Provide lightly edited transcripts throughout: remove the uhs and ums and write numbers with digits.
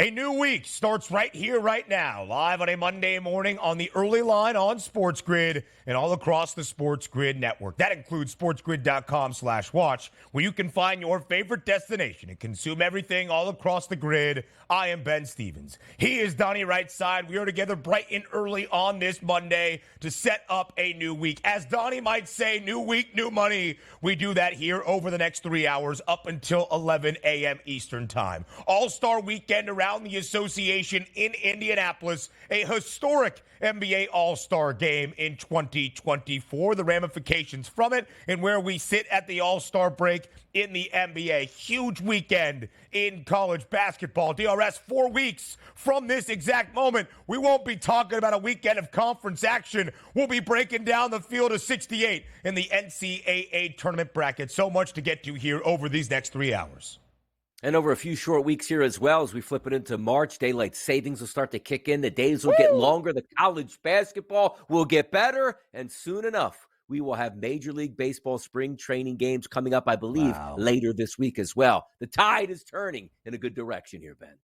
A new week starts right here, right now, live on a Monday morning on the early line on SportsGrid and all across the SportsGrid network. That includes sportsgrid.com/watch, where you can find your favorite destination and consume everything all across the grid. I am Ben Stevens. He is Donnie right side. We are together bright and early on this Monday to set up a new week. As Donnie might say, new week, new money. We do that here over the next 3 hours up until 11 a.m. Eastern time. All-Star weekend around the association in Indianapolis, a historic NBA All-Star game in 2024. The ramifications from it and where we sit at the All-Star break in the NBA. Huge weekend in college basketball. DRS, 4 weeks from this exact moment. We won't be talking about a weekend of conference action. We'll be breaking down the field of 68 in the NCAA tournament bracket. So much to get to here over these next 3 hours. And over a few short weeks here as well, as we flip it into March, daylight savings will start to kick in. The days will get longer. The college basketball will get better. And soon enough, we will have Major League Baseball spring training games coming up, I believe, later this week as well. The tide is turning in a good direction here, Ben.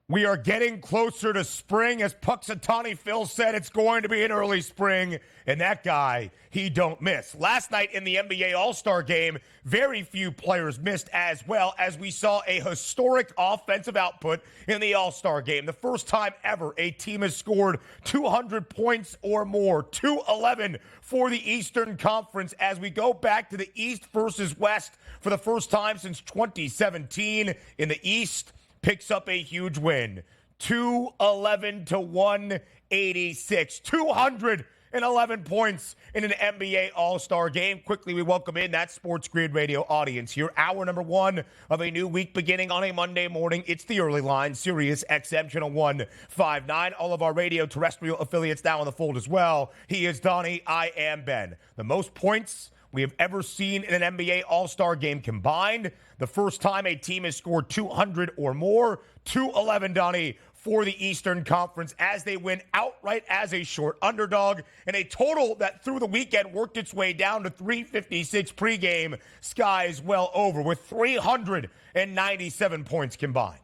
We are getting closer to spring. As Puxatawny Phil said, it's going to be an early spring. And that guy, he don't miss. Last night in the NBA All-Star game, very few players missed as well, as we saw a historic offensive output in the All-Star game. The first time ever a team has scored 200 points or more. 211 for the Eastern Conference as we go back to the East versus West for the first time since 2017. In the East, picks up a huge win, 211 to 186, 211 points in an NBA All-Star game. Quickly, we welcome in that SportsGrid radio audience here. Hour number one of a new week beginning on a Monday morning. It's the early line, Sirius XM Channel 159. All of our radio terrestrial affiliates now on the fold as well. He is Donnie. I am Ben. The most points we have ever seen in an NBA All-Star game combined. The first time a team has scored 200 or more. 211, Donnie, for the Eastern Conference as they win outright as a short underdog. And a total that through the weekend worked its way down to 356 pregame. Skies well over with 397 points combined.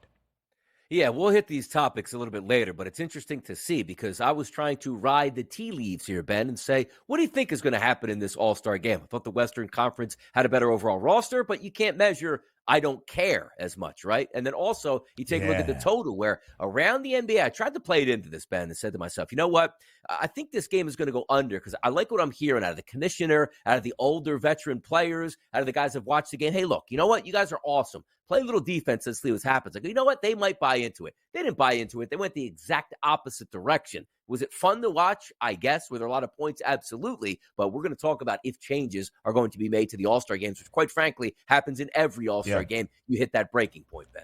Yeah, we'll hit these topics a little bit later, but it's interesting to see because I was trying to ride the tea leaves here, Ben, and say, what do you think is going to happen in this All-Star game? I thought the Western Conference had a better overall roster, but you can't measure I don't care as much, right? And then also you take a look at the total where around the NBA, I tried to play it into this, Ben, and said to myself, you know what? I think this game is going to go under because I like what I'm hearing out of the commissioner, out of the older veteran players, out of the guys that watched the game. Hey, look, you know what? You guys are awesome. Play a little defense and see what happens. Like, you know what? They might buy into it. They didn't buy into it. They went the exact opposite direction. Was it fun to watch? I guess. Were there a lot of points? Absolutely. But we're going to talk about if changes are going to be made to the All-Star games, which quite frankly happens in every All-Star game. You hit that breaking point, Ben.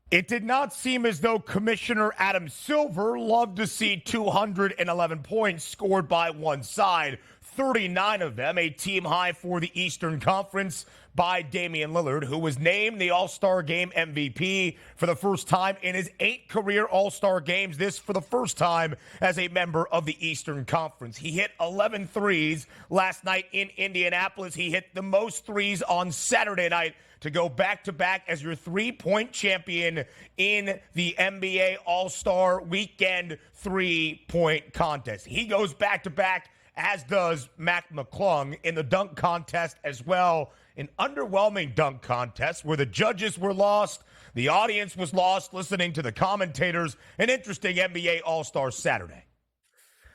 It did not seem as though Commissioner Adam Silver loved to see 211 points scored by one side. 39 of them, a team high for the Eastern Conference by Damian Lillard, who was named the All-Star Game MVP for the first time in his 8 career All-Star games. This for the first time as a member of the Eastern Conference. He hit 11 threes last night in Indianapolis. He hit the most threes on Saturday night to go back-to-back as your three-point champion in the NBA All-Star Weekend three-point contest. He goes back-to-back, as does Mac McClung in the dunk contest as well. An underwhelming dunk contest where the judges were lost, the audience was lost listening to the commentators. An interesting NBA All-Star Saturday.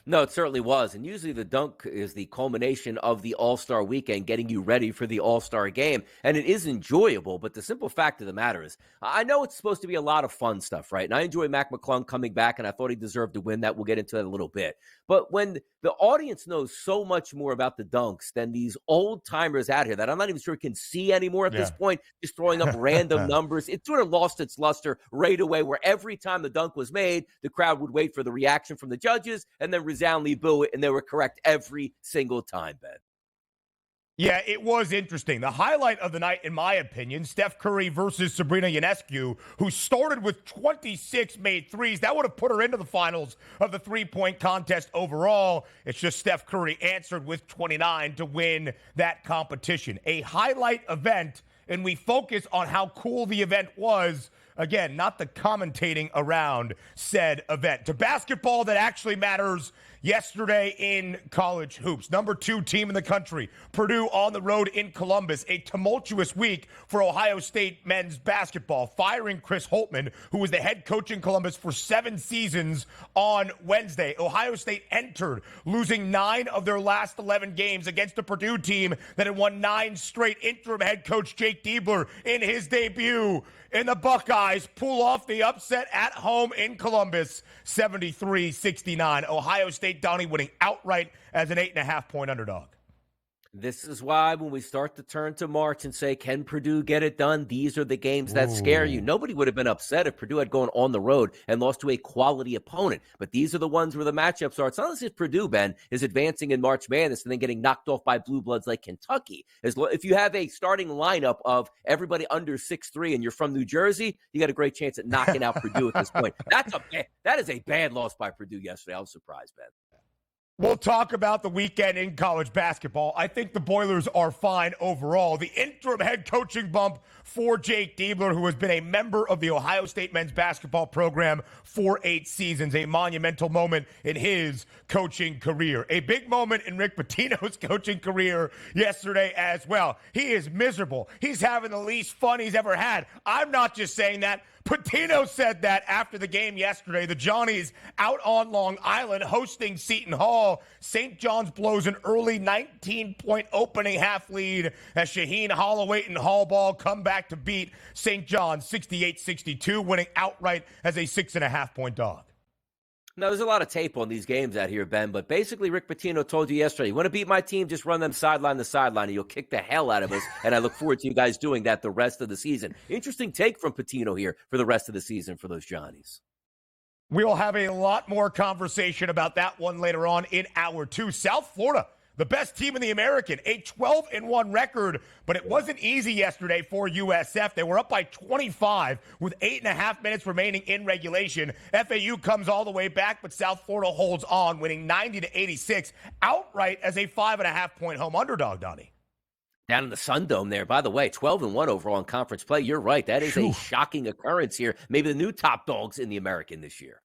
No, it certainly was. And usually the dunk is the culmination of the All-Star weekend, getting you ready for the All-Star game. And it is enjoyable, but the simple fact of the matter is, I know it's supposed to be a lot of fun stuff, right? And I enjoy Mac McClung coming back, and I thought he deserved to win that. We'll get into that in a little bit. But when the audience knows so much more about the dunks than these old-timers out here that I'm not even sure can see anymore at this point, just throwing up random numbers, it sort of lost its luster right away, where every time the dunk was made, the crowd would wait for the reaction from the judges and then resoundingly boo it, and they were correct every single time, Ben. Yeah, it was interesting. The highlight of the night, in my opinion, Steph Curry versus Sabrina Ionescu, who started with 26 made threes. That would have put her into the finals of the three-point contest overall. It's just Steph Curry answered with 29 to win that competition. A highlight event, and we focus on how cool the event was. Again, not the commentating around said event. To basketball that actually matters. Yesterday in college hoops, number 2 team in the country, Purdue on the road in Columbus. A tumultuous week for Ohio State men's basketball, firing Chris Holtmann, who was the head coach in Columbus for 7 seasons on Wednesday. Ohio State entered losing 9 of their last 11 games against a Purdue team that had won 9 straight. Interim head coach Jake Diebler in his debut, and the Buckeyes pull off the upset at home in Columbus, 73-69. Ohio State, Donnie, winning outright as an 8.5-point underdog. This is why when we start to turn to March and say, can Purdue get it done? These are the games that scare you. Nobody would have been upset if Purdue had gone on the road and lost to a quality opponent. But these are the ones where the matchups are. It's not as if Purdue, Ben, is advancing in March Madness and then getting knocked off by blue bloods like Kentucky. If you have a starting lineup of everybody under 6'3" and you're from New Jersey, you got a great chance at knocking out Purdue at this point. That is a bad loss by Purdue yesterday. I was surprised, Ben. We'll talk about the weekend in college basketball. I think the Boilers are fine overall. The interim head coaching bump for Jake Diebler, who has been a member of the Ohio State men's basketball program for 8 seasons, a monumental moment in his coaching career. A big moment in Rick Pitino's coaching career yesterday as well. He is miserable. He's having the least fun he's ever had. I'm not just saying that. Pitino said that after the game yesterday. The Johnnies out on Long Island hosting Seton Hall. St. John's blows an early 19-point opening half lead as Shaheen Holloway and Hallball come back to beat St. John's 68-62, winning outright as a 6.5-point dog. Now, there's a lot of tape on these games out here, Ben, but basically Rick Pitino told you yesterday, you want to beat my team, just run them sideline to sideline, and you'll kick the hell out of us, and I look forward to you guys doing that the rest of the season. Interesting take from Pitino here for the rest of the season for those Johnnies. We'll have a lot more conversation about that one later on in hour 2. South Florida, the best team in the American, a 12-1 record, but it wasn't easy yesterday for USF. They were up by 25 with 8.5 minutes remaining in regulation. FAU comes all the way back, but South Florida holds on, winning 90-86 outright as a 5.5-point home underdog, Donnie. Down in the Sun Dome there. By the way, 12-1 overall in conference play. You're right. That is a shocking occurrence here. Maybe the new top dogs in the American this year.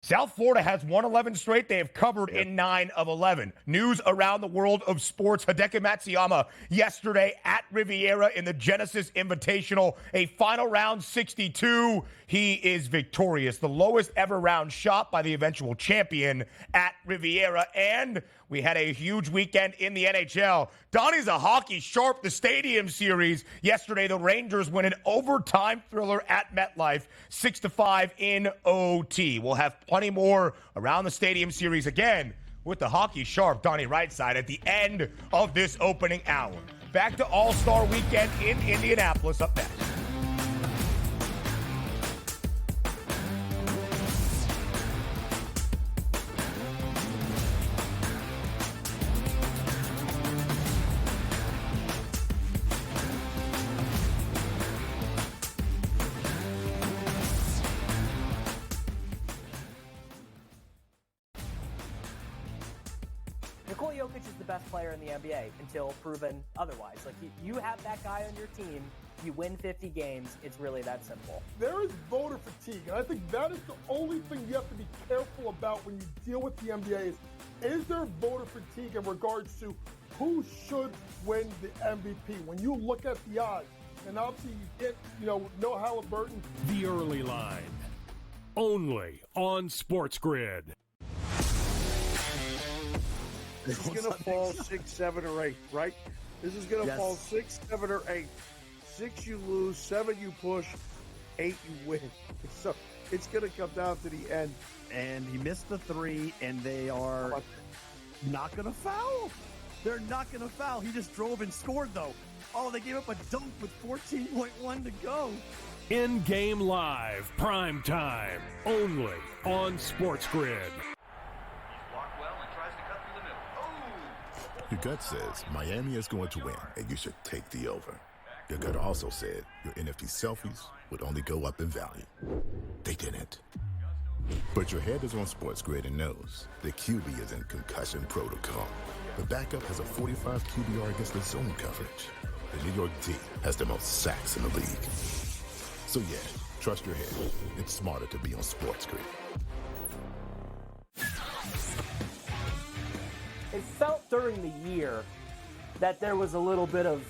South Florida has won 11 straight. They have covered in 9 of 11. News around the world of sports. Hideki Matsuyama yesterday at Riviera in the Genesis Invitational. A final round 62. He is victorious. The lowest ever round shot by the eventual champion at Riviera. And we had a huge weekend in the NHL. Donnie's a hockey sharp. The Stadium Series. Yesterday, the Rangers win an overtime thriller at MetLife, 6-5 in OT. We'll have plenty more around the Stadium Series again with the hockey sharp Donnie Rightside at the end of this opening hour. Back to All-Star Weekend in Indianapolis up next. Best player in the NBA until proven otherwise. Like, you have that guy on your team, you win 50 games, it's really that simple. There is voter fatigue, and I think that is the only thing you have to be careful about when you deal with the NBA is there voter fatigue in regards to who should win the MVP? When you look at the odds, and obviously you get, no Halliburton. The Early Line, only on SportsGrid. This is going to fall 6, 7, or 8, right? This is going to fall 6, 7, or 8. 6 you lose, 7 you push, 8 you win. So it's going to come down to the end. And he missed the 3, and they are not going to foul. They're not going to foul. He just drove and scored, though. Oh, they gave up a dunk with 14.1 to go. In-game live, prime time, only on SportsGrid. Your gut says Miami is going to win, and you should take the over. Your gut also said your NFT selfies would only go up in value. They didn't. But your head is on SportsGrid and knows the QB is in concussion protocol. The backup has a 45 QBR against the zone coverage. The New York D has the most sacks in the league. So yeah, trust your head. It's smarter to be on SportsGrid. It felt during the year that there was a little bit of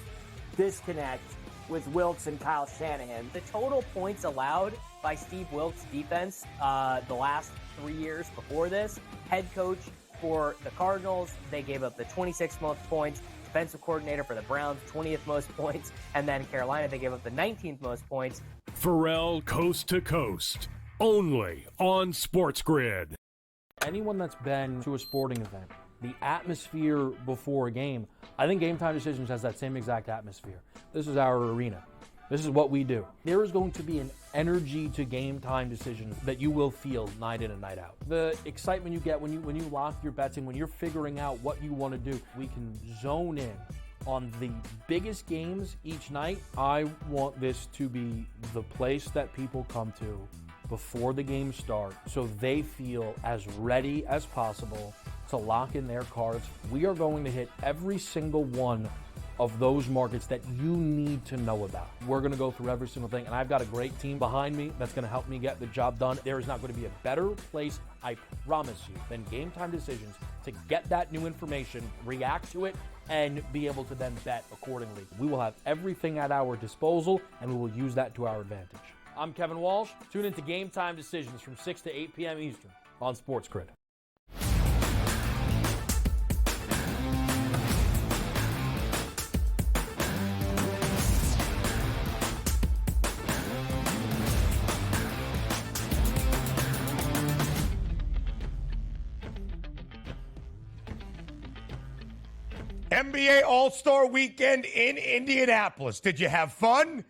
disconnect with Wilkes and Kyle Shanahan. The total points allowed by Steve Wilkes' defense the last 3 years before this, head coach for the Cardinals, they gave up the 26th most points. Defensive coordinator for the Browns, 20th most points. And then Carolina, they gave up the 19th most points. Pharrell Coast to Coast, only on SportsGrid. Anyone that's been to a sporting event, the atmosphere before a game, I think Game Time Decisions has that same exact atmosphere. This is our arena. This is what we do. There is going to be an energy to Game Time Decisions that you will feel night in and night out. The excitement you get when you lock your bets in, when you're figuring out what you want to do, we can zone in on the biggest games each night. I want this to be the place that people come to before the games start so they feel as ready as possible to lock in their cards. We are going to hit every single one of those markets that you need to know about. We're going to go through every single thing, and I've got a great team behind me that's going to help me get the job done. There is not going to be a better place, I promise you, than Game Time Decisions to get that new information, react to it, and be able to then bet accordingly. We will have everything at our disposal, and we will use that to our advantage. I'm Kevin Walsh. Tune into Game Time Decisions from 6 to 8 p.m. Eastern on SportsGrid. NBA All-Star Weekend in Indianapolis. Did you have fun?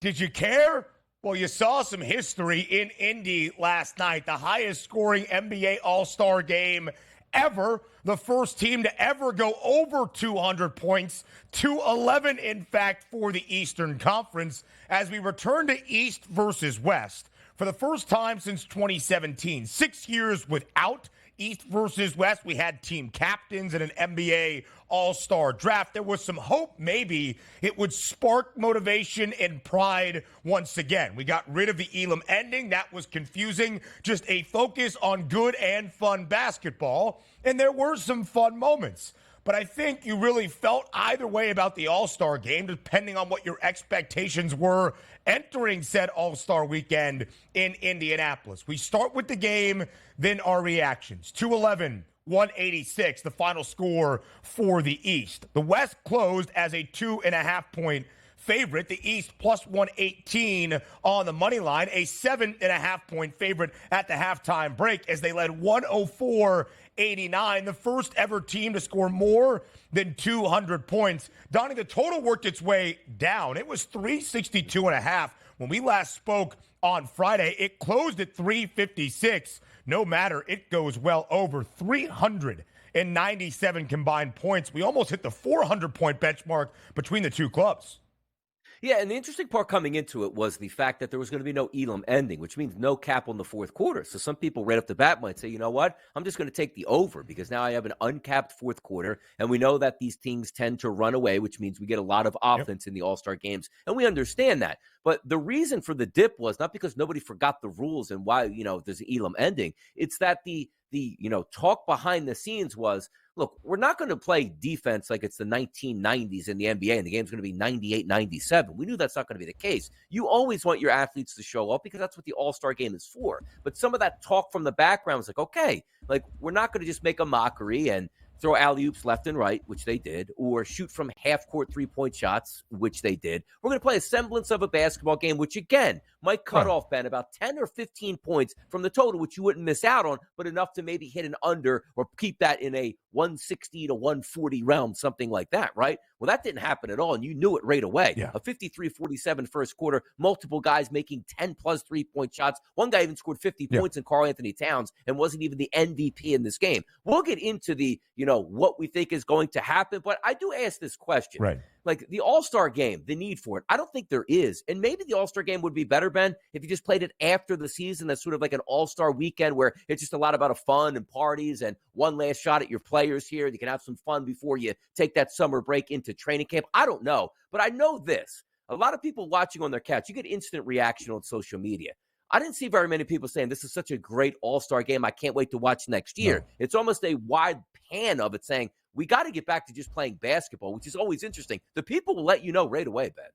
Did you care? Well, you saw some history in Indy last night. The highest scoring NBA All-Star game ever. The first team to ever go over 200 points. 211, in fact, for the Eastern Conference as we return to East versus West for the first time since 2017. 6 years without East versus West. We had team captains and an NBA All-Star draft. There was some hope maybe it would spark motivation and pride once again. We got rid of the Elam ending. That was confusing. Just a focus on good and fun basketball. And there were some fun moments. But I think you really felt either way about the All-Star game, depending on what your expectations were entering said All-Star weekend in Indianapolis. We start with the game, then our reactions. 211, 186, the final score for the East. The West closed as a 2.5-point favorite. The East plus 118 on the money line, a 7.5-point favorite at the halftime break as they led 104-89, the first ever team to score more than 200 points. Donnie, the total worked its way down. It was 362.5 when we last spoke on Friday. It closed at 356. No matter, it goes well over 397 combined points. We almost hit the 400-point benchmark between the two clubs. Yeah, and the interesting part coming into it was the fact that there was going to be no Elam ending, which means no cap on the fourth quarter. So some people right off the bat might say, you know what, I'm just going to take the over because now I have an uncapped fourth quarter, and we know that these teams tend to run away, which means we get a lot of offense in the All-Star games, and we understand that. But the reason for the dip was not because nobody forgot the rules and why, there's an Elam ending. It's that the talk behind the scenes was, look, we're not going to play defense like it's the 1990s in the NBA and the game's going to be 98-97. We knew that's not going to be the case. You always want your athletes to show up because that's what the All-Star game is for. But some of that talk from the background was like, okay, we're not going to just make a mockery and throw alley-oops left and right, which they did, or shoot from half-court three-point shots, which they did. We're going to play a semblance of a basketball game, which, again, might cut off, Ben, about 10 or 15 points from the total, which you wouldn't miss out on, but enough to maybe hit an under or keep that in a 160 to 140 realm, something like that, right? Well, that didn't happen at all, and you knew it right away. Yeah. A 53-47 first quarter, multiple guys making 10-plus three-point shots. One guy even scored 50 points in Karl Anthony Towns and wasn't even the MVP in this game. We'll get into the, what we think is going to happen, but I do ask this question. Right. The All-Star game, the need for it, I don't think there is. And maybe the All-Star game would be better, Ben, if you just played it after the season. That's sort of like an All-Star weekend where it's just a lot about fun and parties and one last shot at your players here. You can have some fun before you take that summer break into training camp. I don't know, but I know this. a lot of people watching on their couch, you get instant reaction on social media. I didn't see very many people saying this is such a great all-star game. I can't wait to watch next year. No. It's almost a wide pan of it saying, we got to get back to just playing basketball, which is always interesting. The people will let you know right away, Ben.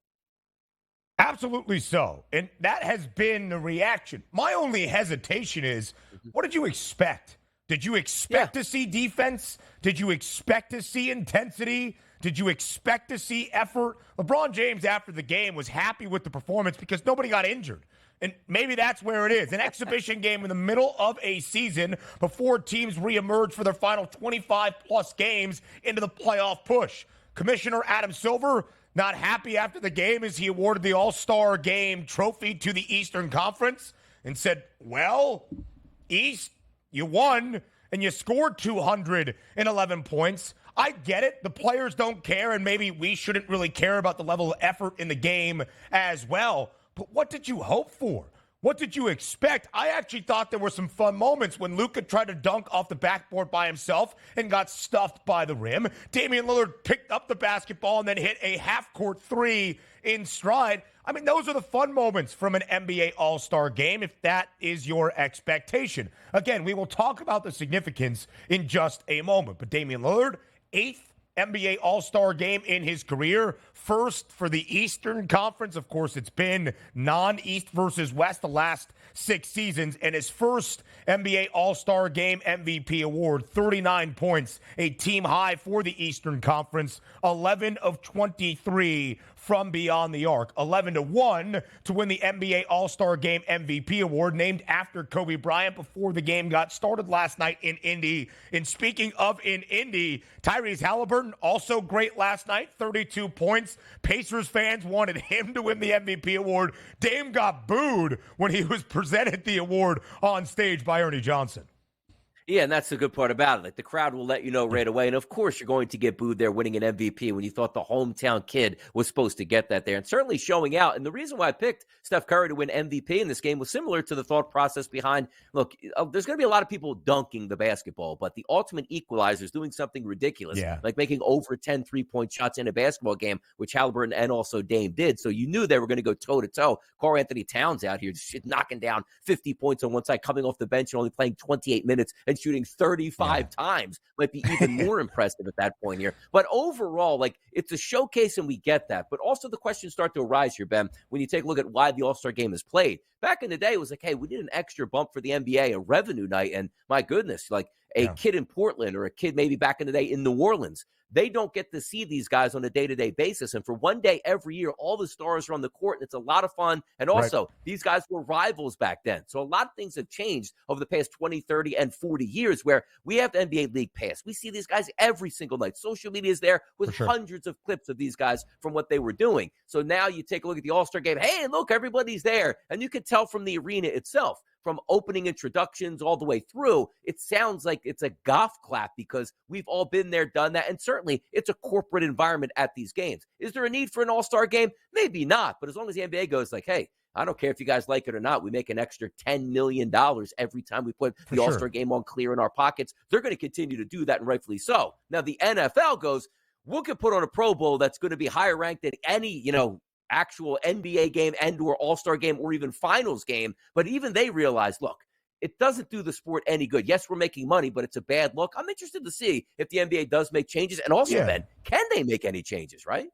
Absolutely so. And that has been the reaction. My only hesitation is, what did you expect? Did you expect to see defense? Did you expect to see intensity? Did you expect to see effort? LeBron James, after the game, was happy with the performance because nobody got injured. And maybe that's where it is. An exhibition game in the middle of a season before teams reemerge for their final 25-plus games into the playoff push. Commissioner Adam Silver not happy after the game as he awarded the All-Star Game trophy to the Eastern Conference and said, well, East, you won and you scored 211 points. I get it. The players don't care, and maybe we shouldn't really care about the level of effort in the game as well. But what did you hope for? What did you expect? I actually thought there were some fun moments when Luka tried to dunk off the backboard by himself and got stuffed by the rim. Damian Lillard picked up the basketball and then hit a half-court three in stride. I mean, those are the fun moments from an NBA All-Star game, if that is your expectation. Again, we will talk about the significance in just a moment. But Damian Lillard, 8th NBA All-Star game in his career. First for the Eastern Conference. Of course, it's been non-East versus West the last 6 seasons. And his first NBA All-Star game MVP award, 39 points, a team high for the Eastern Conference. 11 of 23 from beyond the arc. 11-1 to win the NBA All-Star Game MVP award, named after Kobe Bryant before the game got started last night in Indy. And speaking of in Indy, Tyrese Halliburton, also great last night, 32 points. Pacers fans wanted him to win the MVP award. Dame got booed when he was presented the award on stage by Ernie Johnson. Yeah, and that's the good part about it. Like, the crowd will let you know right away. And, of course, you're going to get booed there winning an MVP when you thought the hometown kid was supposed to get that there. And certainly showing out. And the reason why I picked Steph Curry to win MVP in this game was similar to the thought process behind, look, there's going to be a lot of people dunking the basketball, but the ultimate equalizer is doing something ridiculous, like making over 10 3-point shots in a basketball game, which Halliburton and also Dame did. So you knew they were going to go toe-to-toe. Karl Anthony Towns out here just knocking down 50 points on one side, coming off the bench and only playing 28 minutes and shooting 35 times might be even more impressive at that point here. But overall, like, it's a showcase and we get that. But also the questions start to arise here, Ben, when you take a look at why the All-Star game is played. Back in the day, it was like, hey, we need an extra bump for the NBA, a revenue night. And my goodness, like a kid in Portland or a kid maybe back in the day in New Orleans, they don't get to see these guys on a day-to-day basis. And for one day every year, all the stars are on the court, and it's a lot of fun. And also, these guys were rivals back then. So a lot of things have changed over the past 20, 30, and 40 years where we have the NBA League Pass. We see these guys every single night. Social media is there with hundreds of clips of these guys from what they were doing. So now you take a look at the All-Star game. Hey, look, everybody's there. And you can tell from the arena itself, from opening introductions all the way through, it sounds like it's a golf clap because we've all been there, done that. And certainly it's a corporate environment at these games. Is there a need for an all-star game? Maybe not. But as long as the NBA goes like, hey, I don't care if you guys like it or not, we make an extra $10 million every time we put the all-star game on clear in our pockets. They're going to continue to do that, and rightfully so. Now the NFL goes, we'll get put on a Pro Bowl that's going to be higher ranked than any, actual NBA game and or all-star game or even finals game. But even they realize, look, it doesn't do the sport any good. Yes, we're making money, but it's a bad look. I'm interested to see if the NBA does make changes. And also, Ben, can they make any changes, right?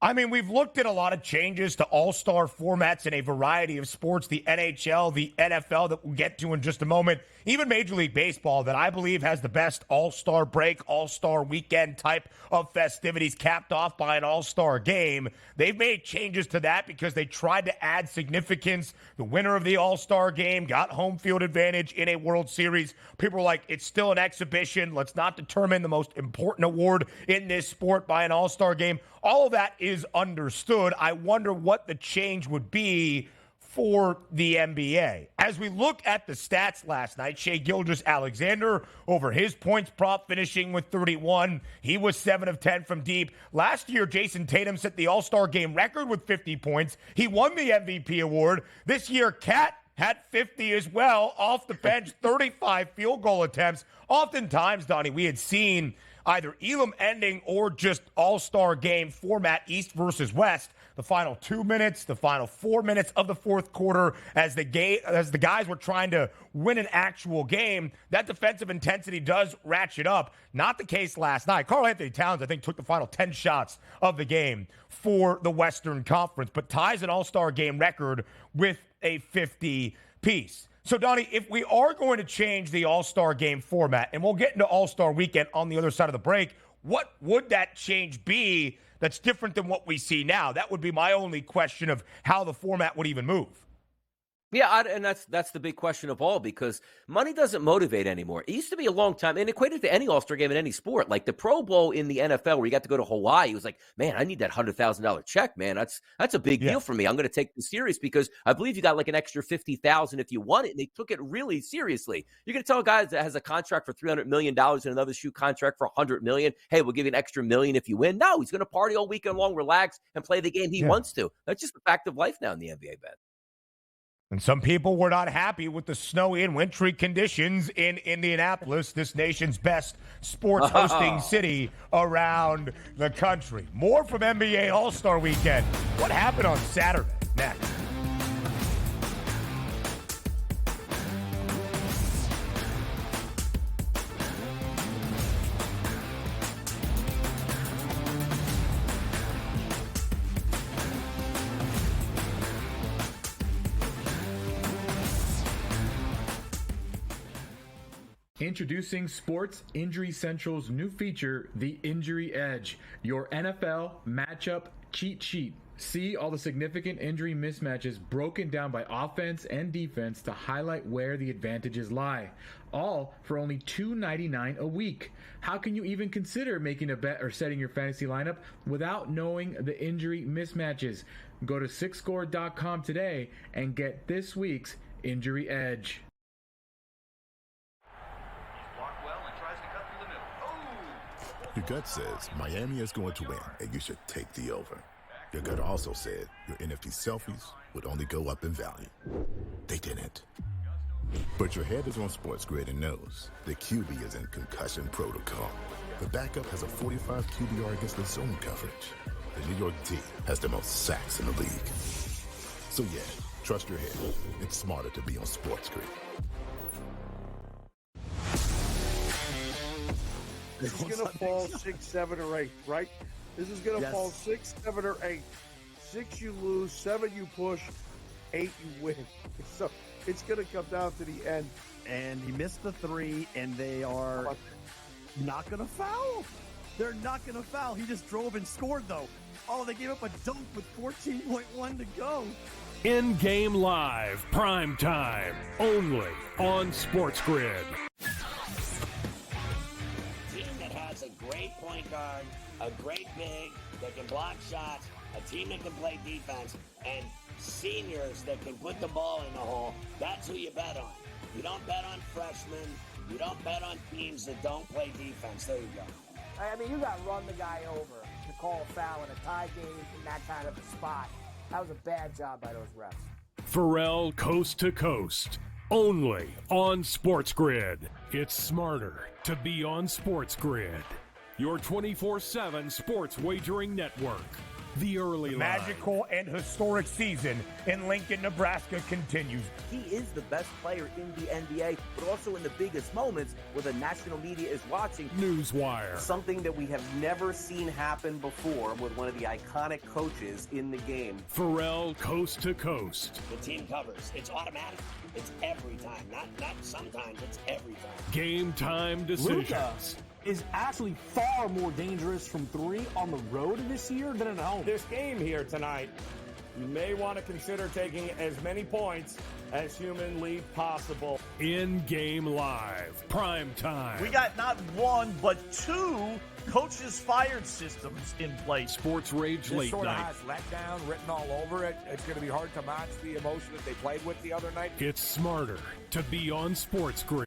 I mean, we've looked at a lot of changes to all-star formats in a variety of sports, the NHL, the NFL that we'll get to in just a moment, even Major League Baseball that I believe has the best all-star break, all-star weekend type of festivities capped off by an all-star game. They've made changes to that because they tried to add significance. The winner of the all-star game got home field advantage in a World Series. People are like, it's still an exhibition. Let's not determine the most important award in this sport by an all-star game. All of that is understood. I wonder what the change would be for the NBA. As we look at the stats last night, Shai Gilgeous-Alexander over his points prop finishing with 31. He was 7 of 10 from deep. Last year, Jason Tatum set the All-Star game record with 50 points. He won the MVP award. This year, Cat had 50 as well off the bench, 35 field goal attempts. Oftentimes, Donnie, we had seen either Elam ending or just all-star game format, East versus West. the final 2 minutes, the final 4 minutes of the fourth quarter, as the guys were trying to win an actual game, that defensive intensity does ratchet up. Not the case last night. Karl-Anthony Towns, I think, took the final 10 shots of the game for the Western Conference, but ties an All-Star game record with a 50-piece. So, Donnie, if we are going to change the All-Star game format, and we'll get into All-Star weekend on the other side of the break, what would that change be that's different than what we see now? That would be my only question of how the format would even move. Yeah, and that's the big question of all, because money doesn't motivate anymore. It used to be a long time, and equated to any All-Star game in any sport. Like the Pro Bowl in the NFL, where you got to go to Hawaii, it was like, man, I need that $100,000 check, man. That's a big deal for me. I'm going to take this serious because I believe you got like an extra $50,000 if you won it, and they took it really seriously. You're going to tell a guy that has a contract for $300 million and another shoe contract for $100 million, hey, we'll give you an extra $1 million if you win. No, he's going to party all weekend long, relax, and play the game he wants to. That's just a fact of life now in the NBA, Ben. And some people were not happy with the snowy and wintry conditions in Indianapolis, this nation's best sports hosting city around the country. More from NBA All-Star Weekend. What happened on Saturday? Next. Introducing Sports Injury Central's new feature, The Injury Edge, your NFL matchup cheat sheet. See all the significant injury mismatches broken down by offense and defense to highlight where the advantages lie. All for only $2.99 a week. How can you even consider making a bet or setting your fantasy lineup without knowing the injury mismatches? Go to sixscore.com today and get this week's Injury Edge. Your gut says Miami is going to win, and you should take the over. Your gut also said your NFT selfies would only go up in value. They didn't. But your head is on SportsGrid and knows the QB is in concussion protocol. The backup has a 45 QBR against the zone coverage. The New York D has the most sacks in the league. So yeah, trust your head. It's smarter to be on SportsGrid. This is going to fall 6, 7, or 8, right? This is going to fall 6, 7, or 8. 6 you lose, 7 you push, 8 you win. So it's going to come down to the end. And he missed the 3, and they are not going to foul. They're not going to foul. He just drove and scored, though. Oh, they gave up a dunk with 14.1 to go. In-game live, prime time, only on SportsGrid. Great point guard, a great big that can block shots, a team that can play defense, and seniors that can put the ball in the hole. That's who you bet on. You don't bet on freshmen. You don't bet on teams that don't play defense. There you go. I mean, you got to run the guy over to call a foul in a tie game in that kind of a spot. That was a bad job by those refs. Pharrell Coast to Coast, only on SportsGrid. It's smarter to be on SportsGrid. Your 24/7 sports wagering network. The early line. Magical and historic season in Lincoln, Nebraska continues. He is the best player in the NBA, but also in the biggest moments where the national media is watching. Newswire. Something that we have never seen happen before with one of the iconic coaches in the game. Pharrell Coast to Coast. The team covers. It's automatic. It's every time. Not sometimes. It's every time. Game time decisions. Luka is actually far more dangerous from 3 on the road this year than at home. This game here tonight, you may want to consider taking as many points as humanly possible. In-game live, prime time. We got not 1, but 2 coaches fired systems in place. Sports Rage This late sort night. of has letdown written all over it. It's going to be hard to match the emotion that they played with the other night. It's smarter to be on SportsGrid.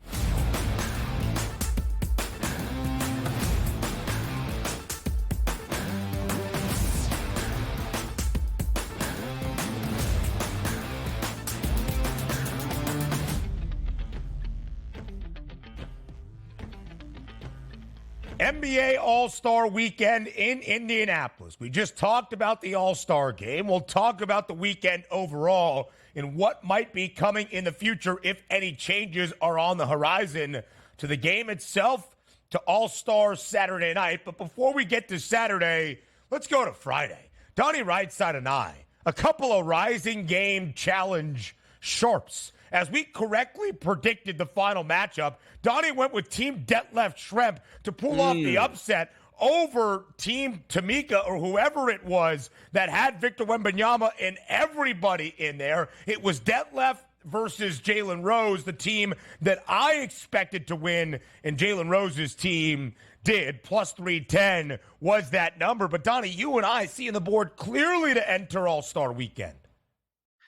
NBA All-Star Weekend in Indianapolis. We just talked about the All-Star Game. We'll talk about the weekend overall and what might be coming in the future if any changes are on the horizon to the game itself, to All-Star Saturday night. But before we get to Saturday, let's go to Friday. Donnie Rightside and I, a couple of Rising Game Challenge sharps. As we correctly predicted the final matchup, Donnie went with Team Detlef Schrempf to pull off the upset over Team Tamika or whoever it was that had Victor Wembanyama and everybody in there. It was Detlef versus Jalen Rose, the team that I expected to win, and Jalen Rose's team did. Plus 310 was that number. But, Donnie, you and I seeing the board clearly to enter All-Star Weekend.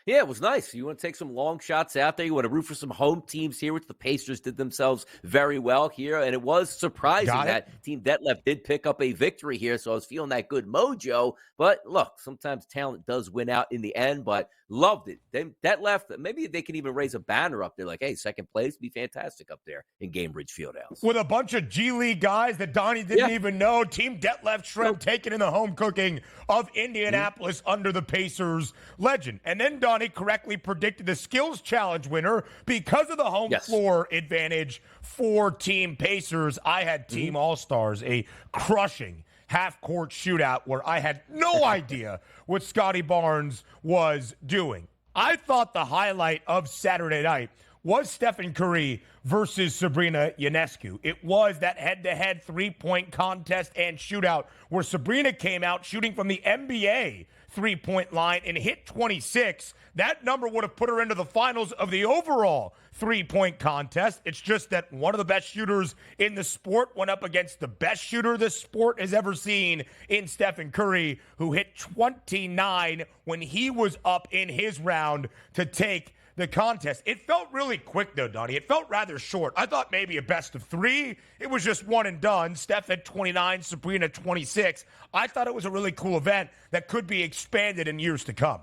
Yeah, it was nice. You want to take some long shots out there. You want to root for some home teams here, which the Pacers did themselves very well here. And it was surprising that Team Detlef did pick up a victory here. So I was feeling that good mojo. But look, sometimes talent does win out in the end, but loved it. Then Detlef, maybe they can even raise a banner up there like, hey, second place would be fantastic up there in Gainbridge Fieldhouse. With a bunch of G League guys that Donnie didn't even know. Team Detlef Schrempf taking in the home cooking of Indianapolis under the Pacers legend. And then Donnie correctly predicted the skills challenge winner because of the home floor advantage for Team Pacers. I had Team All-Stars, a crushing half-court shootout where I had no idea what Scotty Barnes was doing. I thought the highlight of Saturday night was Stephen Curry versus Sabrina Ionescu. It was that head-to-head three-point contest and shootout where Sabrina came out shooting from the NBA three-point line and hit 26. That number would have put her into the finals of the overall three-point contest. It's just that one of the best shooters in the sport went up against the best shooter this sport has ever seen in Stephen Curry, who hit 29 when he was up in his round to take the contest. It felt really quick, though, Donnie. It felt rather short. I thought maybe a best of three. It was just one and done. Steph had 29, Sabrina 26. I thought it was a really cool event that could be expanded in years to come.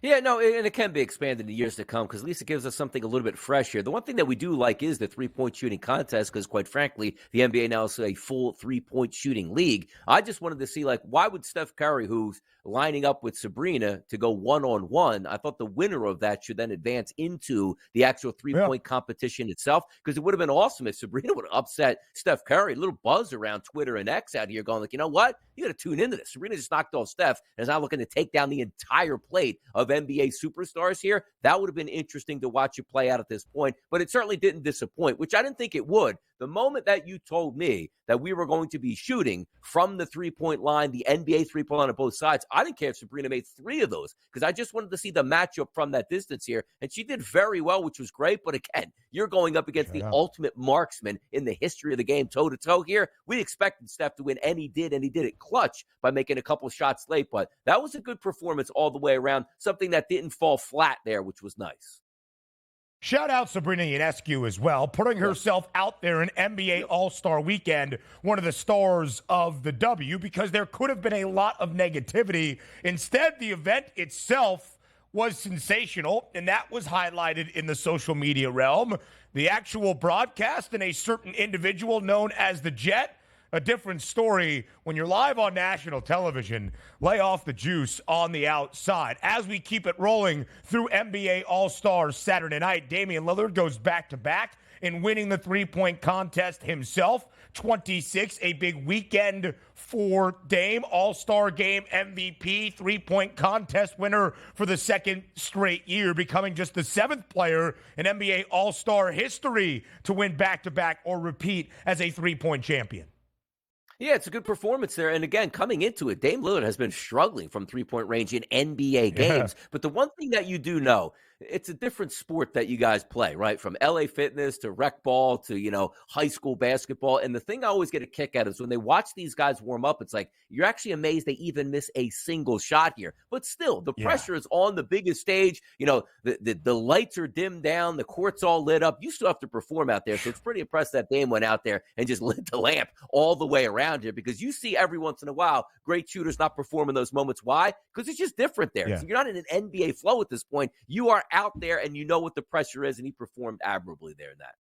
Yeah, no, and it can be expanded in years to come because at least it gives us something a little bit fresh here. The one thing that we do like is the three-point shooting contest because, quite frankly, the NBA now is a full three-point shooting league. I just wanted to see, like, why would Steph Curry, who's lining up with Sabrina to go one-on-one, I thought the winner of that should then advance into the actual three-point competition itself because it would have been awesome if Sabrina would have upset Steph Curry. A little buzz around Twitter and X out here going like, you know what? You got to tune into this. Sabrina just knocked off Steph and is now looking to take down the entire plate of NBA superstars here. That would have been interesting to watch it play out at this point, but it certainly didn't disappoint, which I didn't think it would. The moment that you told me that we were going to be shooting from the three-point line, the NBA three-point line on both sides, I didn't care if Sabrina made three of those because I just wanted to see the matchup from that distance here, and she did very well, which was great, but again, you're going up against the ultimate marksman in the history of the game toe-to-toe here. We expected Steph to win, and he did it clutch by making a couple shots late, but that was a good performance all the way around, something that didn't fall flat there, which was nice. Shout out Sabrina Ionescu as well, putting herself out there in NBA All-Star Weekend, one of the stars of the W, because there could have been a lot of negativity. Instead, the event itself was sensational, and that was highlighted in the social media realm. The actual broadcast and a certain individual known as the Jet, a different story when you're live on national television. Lay off the juice on the outside. As we keep it rolling through NBA All-Stars Saturday night, Damian Lillard goes back-to-back in winning the three-point contest himself. 26, a big weekend for Dame. All-Star Game MVP, three-point contest winner for the second straight year, becoming just the seventh player in NBA All-Star history to win back-to-back or repeat as a three-point champion. Yeah, it's a good performance there. And again, coming into it, Dame Lillard has been struggling from three-point range in NBA games. But the one thing that you do know, it's a different sport that you guys play, right? From LA Fitness to rec ball to, high school basketball. And the thing I always get a kick at is when they watch these guys warm up, it's like, you're actually amazed they even miss a single shot here. But still, the pressure is on the biggest stage. The lights are dimmed down. The court's all lit up. You still have to perform out there. So it's pretty impressive that Dame went out there and just lit the lamp all the way around here because you see every once in a while great shooters not performing those moments. Why? Because it's just different there. So you're not in an NBA flow at this point. You are out there and you know what the pressure is, and he performed admirably there in that.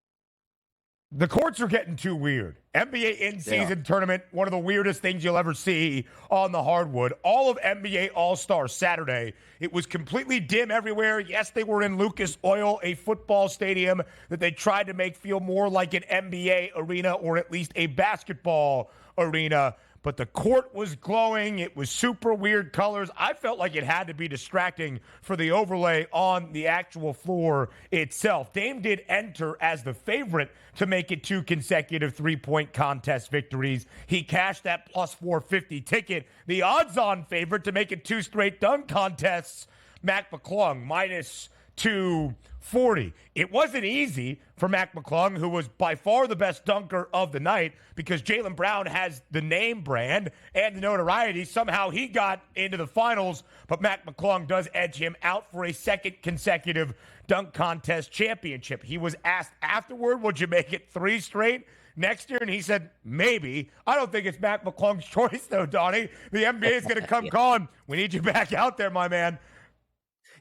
The courts are getting too weird. NBA in-season tournament, one of the weirdest things you'll ever see on the hardwood. All of NBA All-Star Saturday, it was completely dim everywhere. Yes, they were in Lucas Oil, a football stadium that they tried to make feel more like an NBA arena or at least a basketball arena. But the court was glowing. It was super weird colors. I felt like it had to be distracting for the overlay on the actual floor itself. Dame did enter as the favorite to make it 2 consecutive three-point contest victories. He cashed that plus 450 ticket. The odds-on favorite to make it 2 straight dunk contests, Mac McClung, minus 240. It wasn't easy for Mac McClung, who was by far the best dunker of the night, because Jaylen Brown has the name brand and the notoriety. Somehow he got into the finals, but Mac McClung does edge him out for a second consecutive dunk contest championship. He was asked afterward, would you make it 3 straight next year? And he said, maybe. I don't think it's Mac McClung's choice, though, Donnie. The NBA is going to come calling. We need you back out there, my man.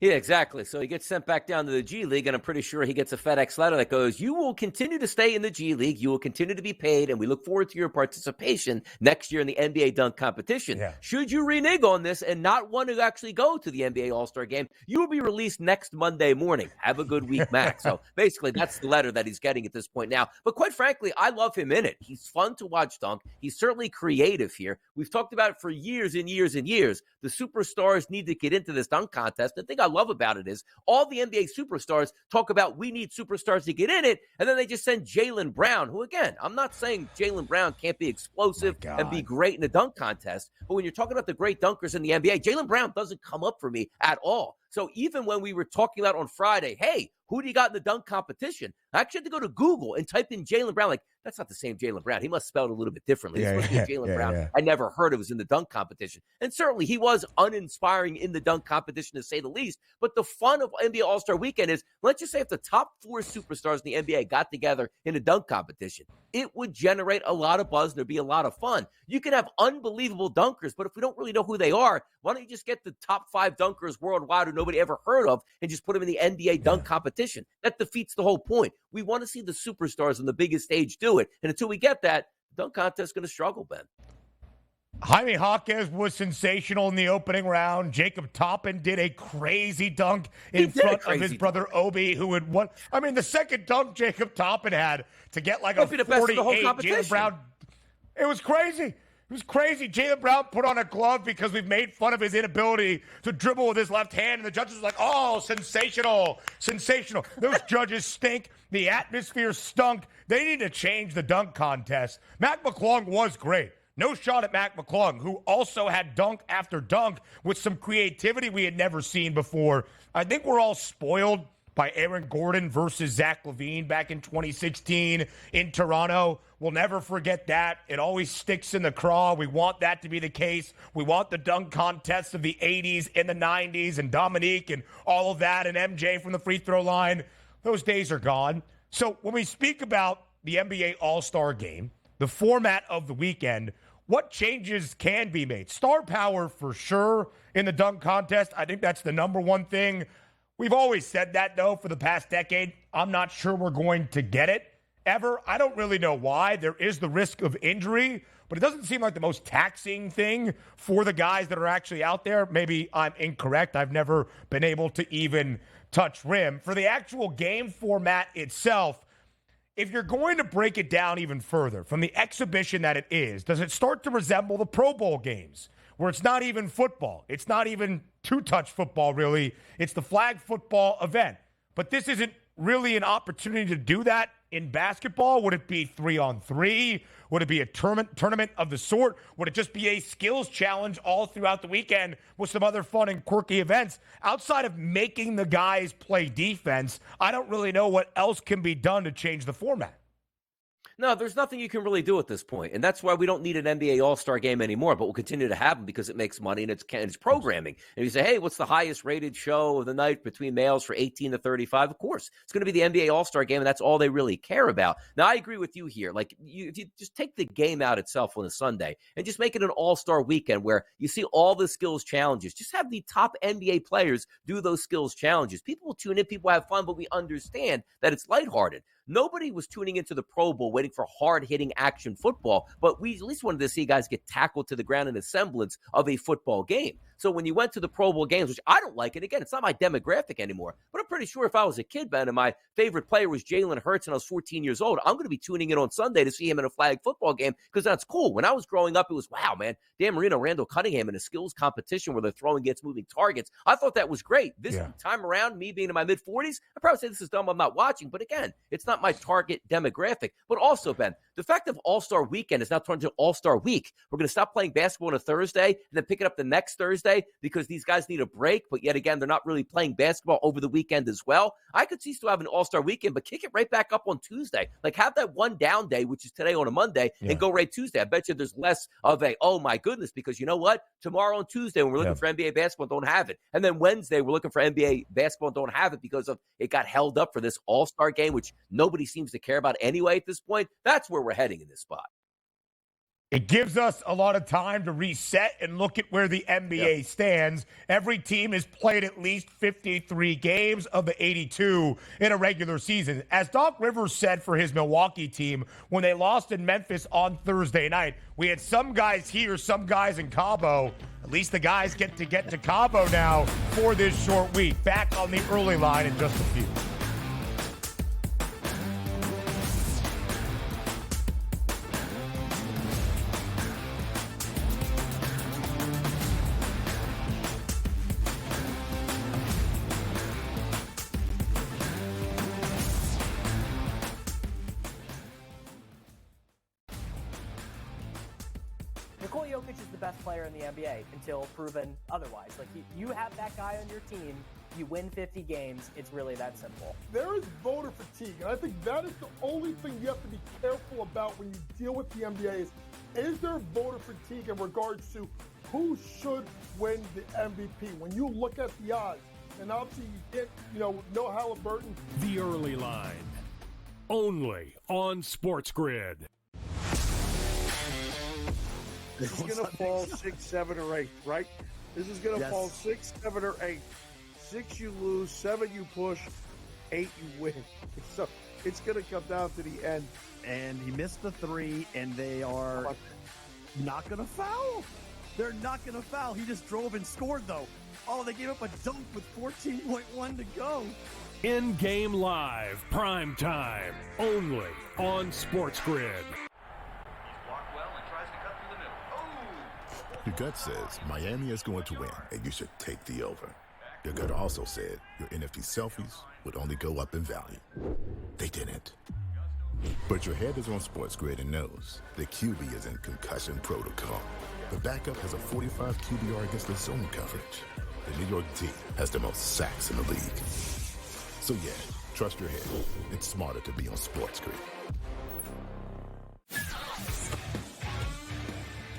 Yeah, exactly. So he gets sent back down to the G League, and I'm pretty sure he gets a FedEx letter that goes, you will continue to stay in the G League, you will continue to be paid, and we look forward to your participation next year in the NBA dunk competition. Yeah. Should you renege on this and not want to actually go to the NBA All-Star Game, you will be released next Monday morning. Have a good week, Max. So basically, that's the letter that he's getting at this point now. But quite frankly, I love him in it. He's fun to watch dunk. He's certainly creative here. We've talked about it for years and years and years. The superstars need to get into this dunk contest. The thing I love about it is all the NBA superstars talk about we need superstars to get in it, and then they just send Jaylen Brown, who, again, I'm not saying Jaylen Brown can't be explosive and be great in the dunk contest, but when you're talking about the great dunkers in the NBA, Jaylen Brown doesn't come up for me at all. So even when we were talking about on Friday, hey, who do you got in the dunk competition? I actually had to go to Google and type in Jaylen Brown. Like, that's not the same Jaylen Brown. He must spell it a little bit differently. It's supposed to be Jaylen Brown. I never heard it was in the dunk competition. And certainly he was uninspiring in the dunk competition, to say the least. But the fun of NBA All-Star Weekend is, let's just say if the top 4 superstars in the NBA got together in a dunk competition, it would generate a lot of buzz and there'd be a lot of fun. You can have unbelievable dunkers, but if we don't really know who they are, why don't you just get the top 5 dunkers worldwide who nobody ever heard of and just put them in the NBA dunk competition? That defeats the whole point. We want to see the superstars on the biggest stage do it. And until we get that, the dunk contest is going to struggle, Ben. Jaime Jaquez was sensational in the opening round. Jacob Toppin did a crazy dunk in front of his brother Obi, who had won. I mean, the second dunk Jacob Toppin had to get like a 48. Jaylen Brown, it was crazy. It was crazy. Jaylen Brown put on a glove because we've made fun of his inability to dribble with his left hand, and the judges were like, oh, sensational, sensational. Those judges stink. The atmosphere stunk. They need to change the dunk contest. Mac McClung was great. No shot at Mac McClung, who also had dunk after dunk with some creativity we had never seen before. I think we're all spoiled by Aaron Gordon versus Zach LaVine back in 2016 in Toronto. We'll never forget that. It always sticks in the craw. We want that to be the case. We want the dunk contests of the 80s and the 90s and Dominique and all of that and MJ from the free throw line. Those days are gone. So when we speak about the NBA All-Star Game, the format of the weekend, what changes can be made? Star power for sure in the dunk contest. I think that's the number one thing. We've always said that, though, for the past decade. I'm not sure we're going to get it ever. I don't really know why. There is the risk of injury, but it doesn't seem like the most taxing thing for the guys that are actually out there. Maybe I'm incorrect. I've never been able to even touch rim. For the actual game format itself, if you're going to break it down even further from the exhibition that it is, does it start to resemble the Pro Bowl games where it's not even football? It's not even two-touch football, really. It's the flag football event. But this isn't really an opportunity to do that in basketball. Would it be 3-on-3? Would it be a tournament of the sort? Would it just be a skills challenge all throughout the weekend with some other fun and quirky events? Outside of making the guys play defense, I don't really know what else can be done to change the format. No, there's nothing you can really do at this point, and that's why we don't need an NBA All-Star Game anymore, but we'll continue to have them because it makes money and it's programming. And you say, hey, what's the highest rated show of the night between males for 18 to 35? Of course, it's going to be the NBA All-Star Game, and that's all they really care about. Now, I agree with you here. Like, if you just take the game out itself on a Sunday and just make it an All-Star weekend where you see all the skills challenges. Just have the top NBA players do those skills challenges. People will tune in, people have fun, but we understand that it's lighthearted. nobody was tuning into the Pro Bowl waiting for hard-hitting action football, but we at least wanted to see guys get tackled to the ground in a semblance of a football game. So when you went to the Pro Bowl games, which I don't like, and again, it's not my demographic anymore, but I'm pretty sure if I was a kid, Ben, and my favorite player was Jalen Hurts and I was 14 years old, I'm going to be tuning in on Sunday to see him in a flag football game because that's cool. When I was growing up, it was, wow, man, Dan Marino, Randall Cunningham in a skills competition where they're throwing against moving targets. I thought that was great. This time around, me being in my mid-40s, I probably say this is dumb, I'm not watching, but again, it's not my target demographic. But also, Ben, the fact of All-Star Weekend is now turned into All-Star Week. We're going to stop playing basketball on a Thursday and then pick it up the next Thursday because these guys need a break, but yet again, they're not really playing basketball over the weekend as well. I could see still having an All-Star Weekend, but kick it right back up on Tuesday. Like have that one down day, which is today on a Monday, and go right Tuesday. I bet you there's less of a, oh my goodness, because you know what? Tomorrow on Tuesday, when we're looking for NBA basketball, don't have it. And then Wednesday, we're looking for NBA basketball, don't have it because of it got held up for this All-Star game, which nobody seems to care about anyway at this point. That's where we're heading in this spot. It gives us a lot of time to reset and look at where the NBA stands. Every team has played at least 53 games of the 82 in a regular season. As Doc Rivers said for his Milwaukee team, when they lost in Memphis on Thursday night, we had some guys here, some guys in Cabo. At least the guys get to Cabo now for this short week. Back on the early line in just a few. Jokic is the best player in the NBA until proven otherwise. Like, you have that guy on your team, you win 50 games, it's really that simple. There is voter fatigue, and I think that is the only thing you have to be careful about when you deal with the NBA is there voter fatigue in regards to who should win the MVP? When you look at the odds, and obviously you get, no Halliburton. The Early Line, only on SportsGrid. This is going to fall 6, 7, or 8, right? This is going to fall 6, 7, or 8. 6 you lose, 7 you push, 8 you win. So it's going to come down to the end. And he missed the 3, and they are not going to foul. They're not going to foul. He just drove and scored, though. Oh, they gave up a dunk with 14.1 to go. In-game live, prime time, only on SportsGrid. Your gut says Miami is going to win, and you should take the over. Your gut also said your NFT selfies would only go up in value. They didn't. But your head is on SportsGrid and knows the QB is in concussion protocol. The backup has a 45 QBR against the zone coverage. The New York D has the most sacks in the league. So yeah, trust your head. It's smarter to be on SportsGrid.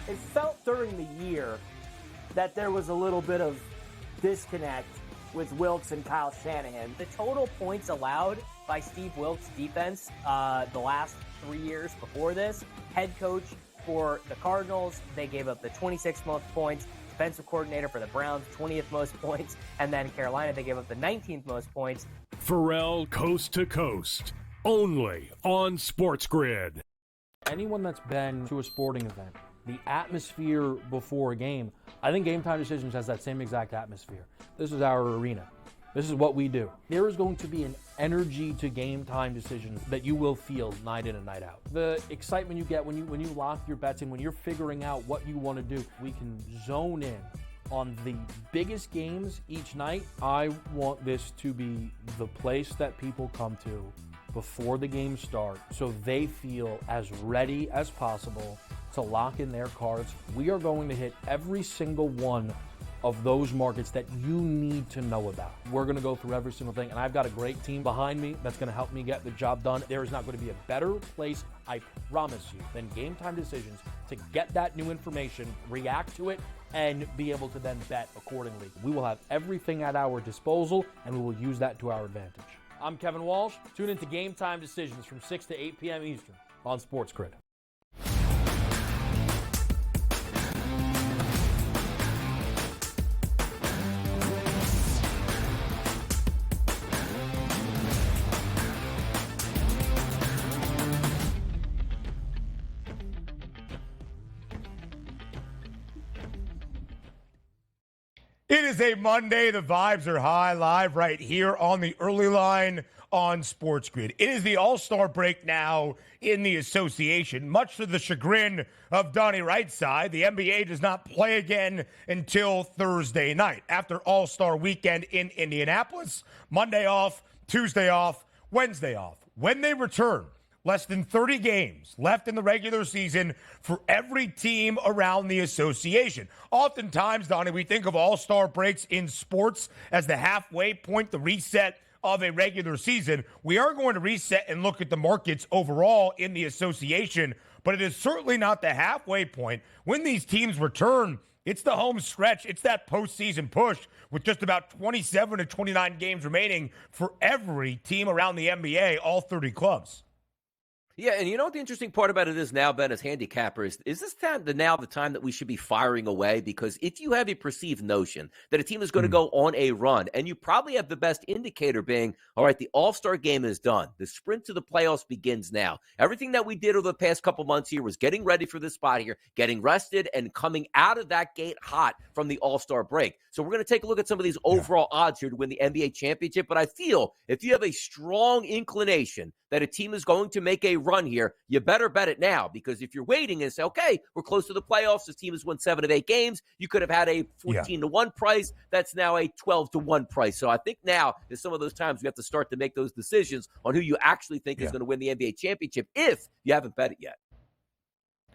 It felt during the year that there was a little bit of disconnect with Wilks and Kyle Shanahan. The total points allowed by Steve Wilks' defense the last 3 years before this, head coach for the Cardinals, they gave up the 26th most points, defensive coordinator for the Browns, 20th most points, and then Carolina, they gave up the 19th most points. Pharrell Coast to Coast, only on SportsGrid. Anyone that's been to a sporting event, the atmosphere before a game, I think Game Time Decisions has that same exact atmosphere. This is our arena. This is what we do. There is going to be an energy to Game Time Decisions that you will feel night in and night out. The excitement you get when you lock your bets in, when you're figuring out what you want to do, we can zone in on the biggest games each night. I want this to be the place that people come to before the games start so they feel as ready as possible to lock in their cards. We are going to hit every single one of those markets that you need to know about. We're going to go through every single thing, and I've got a great team behind me that's going to help me get the job done. There is not going to be a better place, I promise you, than Game Time Decisions to get that new information, react to it, and be able to then bet accordingly. We will have everything at our disposal, and we will use that to our advantage. I'm Kevin Walsh. Tune into Game Time Decisions from 6 to 8 p.m. Eastern on SportsGrid. It is a Monday. The vibes are high, live right here on the early line on SportsGrid. It is the All-Star break now in the association. Much to the chagrin of Donnie Rightside, the NBA does not play again until Thursday night. After All-Star weekend in Indianapolis, Monday off, Tuesday off, Wednesday off. When they return, less than 30 games left in the regular season for every team around the association. Oftentimes, Donnie, we think of all-star breaks in sports as the halfway point, the reset of a regular season. We are going to reset and look at the markets overall in the association, but it is certainly not the halfway point. When these teams return, it's the home stretch. It's that postseason push with just about 27 to 29 games remaining for every team around the NBA, all 30 clubs. Yeah, and you know what the interesting part about it is now, Ben, as handicappers, is this now the time that we should be firing away? Because if you have a perceived notion that a team is going to go on a run, and you probably have the best indicator being, all right, the All-Star game is done. The sprint to the playoffs begins now. Everything that we did over the past couple months here was getting ready for this spot here, getting rested, and coming out of that gate hot from the All-Star break. So we're going to take a look at some of these overall odds here to win the NBA championship. But I feel if you have a strong inclination that a team is going to make a run here, you better bet it now, because if you're waiting and say, okay, we're close to the playoffs, this team has won 7 of 8 games, you could have had a 14-1 price. That's now a 12-1 price. So I think now is some of those times we have to start to make those decisions on who you actually think is going to win the NBA championship if you haven't bet it yet.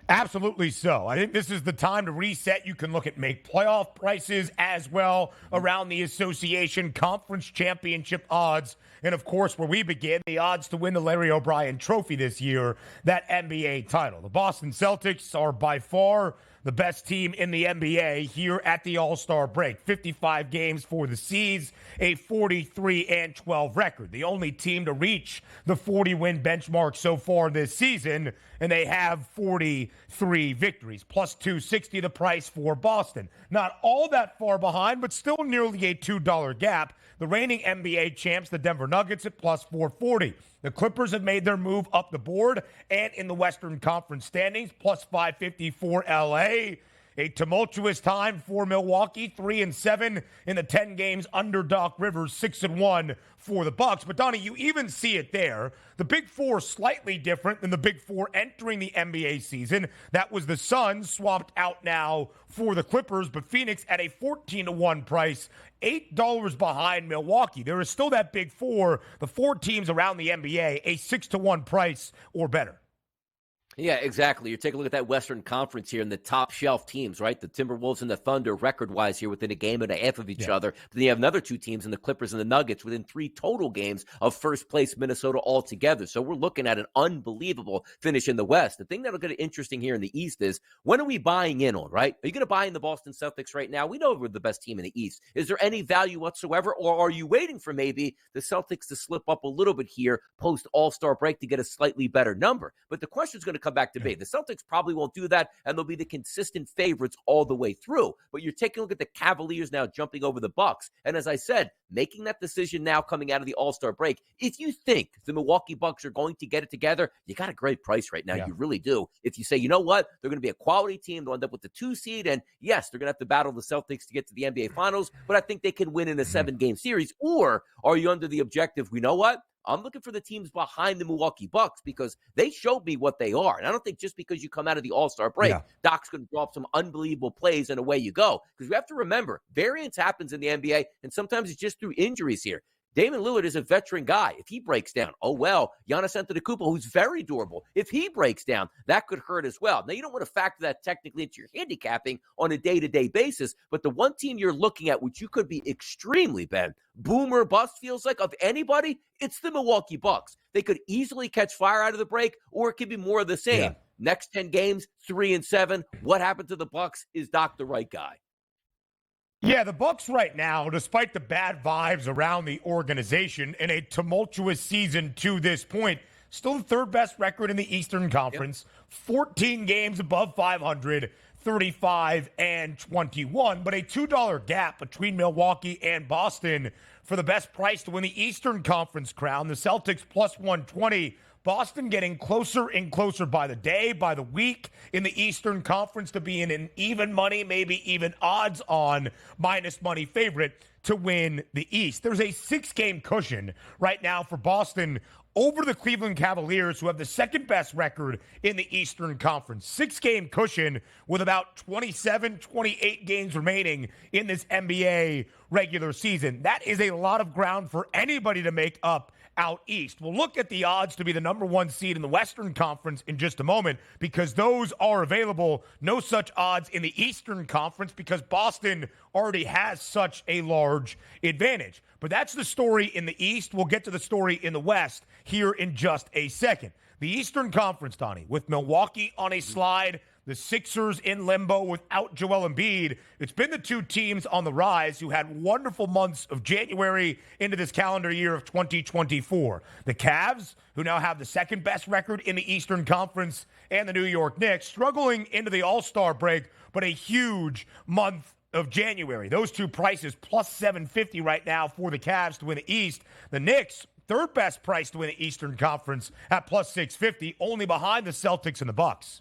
Absolutely so. I think this is the time to reset. You can look at make playoff prices as well around the association, conference championship odds, and of course, where we begin, the odds to win the Larry O'Brien Trophy this year, that NBA title. The Boston Celtics are by far the best team in the NBA here at the All-Star break. 55 games for the C's, a 43-12 record. The only team to reach the 40-win benchmark so far this season, and they have 43 victories, plus 260 the price for Boston. Not all that far behind, but still nearly a $2 gap. The reigning NBA champs, the Denver Nuggets, at plus 440. The Clippers have made their move up the board and in the Western Conference standings, plus 550 for LA. A tumultuous time for Milwaukee, 3-7 in the 10 games under Doc Rivers, 6-1 for the Bucks. But Donnie, you even see it there. The Big Four slightly different than the Big Four entering the NBA season. That was the Suns swapped out now for the Clippers, but Phoenix at a 14-1 price, $8 behind Milwaukee. There is still that Big Four, the 4 teams around the NBA, a 6-1 price or better. Yeah, exactly. You take a look at that Western Conference here and the top shelf teams, right? The Timberwolves and the Thunder record-wise here within a game and a half of each other. But then you have another 2 teams in the Clippers and the Nuggets within 3 total games of first place Minnesota altogether. So we're looking at an unbelievable finish in the West. The thing that'll get interesting here in the East is, when are we buying in on, right? Are you going to buy in the Boston Celtics right now? We know we're the best team in the East. Is there any value whatsoever? Or are you waiting for maybe the Celtics to slip up a little bit here post All-Star break to get a slightly better number? But the question is going to come back to be. The Celtics probably won't do that, and they'll be the consistent favorites all the way through. But you're taking a look at the Cavaliers now jumping over the Bucks. And as I said, making that decision now coming out of the All-Star break, if you think the Milwaukee Bucks are going to get it together, you got a great price right now. You really do. If you say, you know what, they're going to be a quality team, they'll end up with the 2 seed, and yes, they're going to have to battle the Celtics to get to the NBA Finals, but I think they can win in a 7-game series. Or are you under the objective, you know what? I'm looking for the teams behind the Milwaukee Bucks because they showed me what they are. And I don't think just because you come out of the All-Star break, Doc's going to drop some unbelievable plays and away you go. Because we have to remember, variance happens in the NBA, and sometimes it's just through injuries here. Damian Lillard is a veteran guy. If he breaks down, oh well. Giannis Antetokounmpo, who's very durable, if he breaks down, that could hurt as well. Now, you don't want to factor that technically into your handicapping on a day-to-day basis, but the one team you're looking at, which you could be extremely, Ben, boom or bust feels like, of anybody, it's the Milwaukee Bucks. They could easily catch fire out of the break, or it could be more of the same. Next 10 games, 3-7. What happened to the Bucks? Is Doc the right guy? Yeah, the Bucks right now, despite the bad vibes around the organization in a tumultuous season to this point, still the 3rd best record in the Eastern Conference, 14 games above 500, 35-21, but a $2 gap between Milwaukee and Boston for the best price to win the Eastern Conference crown. The Celtics plus 120, Boston getting closer and closer by the day, by the week in the Eastern Conference to being an even money, maybe even odds on minus money favorite to win the East. There's a 6-game cushion right now for Boston over the Cleveland Cavaliers, who have the second best record in the Eastern Conference. 6-game cushion with about 27, 28 games remaining in this NBA regular season. That is a lot of ground for anybody to make up out east. We'll look at the odds to be the number 1 seed in the Western Conference in just a moment, because those are available. No such odds in the Eastern Conference because Boston already has such a large advantage. But that's the story in the East. We'll get to the story in the West here in just a second. The Eastern Conference, Donnie, with Milwaukee on a slide, the Sixers in limbo without Joel Embiid. It's been the two teams on the rise who had wonderful months of January into this calendar year of 2024. The Cavs, who now have the second best record in the Eastern Conference, and the New York Knicks, struggling into the All-Star break, but a huge month of January. Those two prices plus 750 right now for the Cavs to win the East. The Knicks, third best price to win the Eastern Conference at plus 650, only behind the Celtics and the Bucks.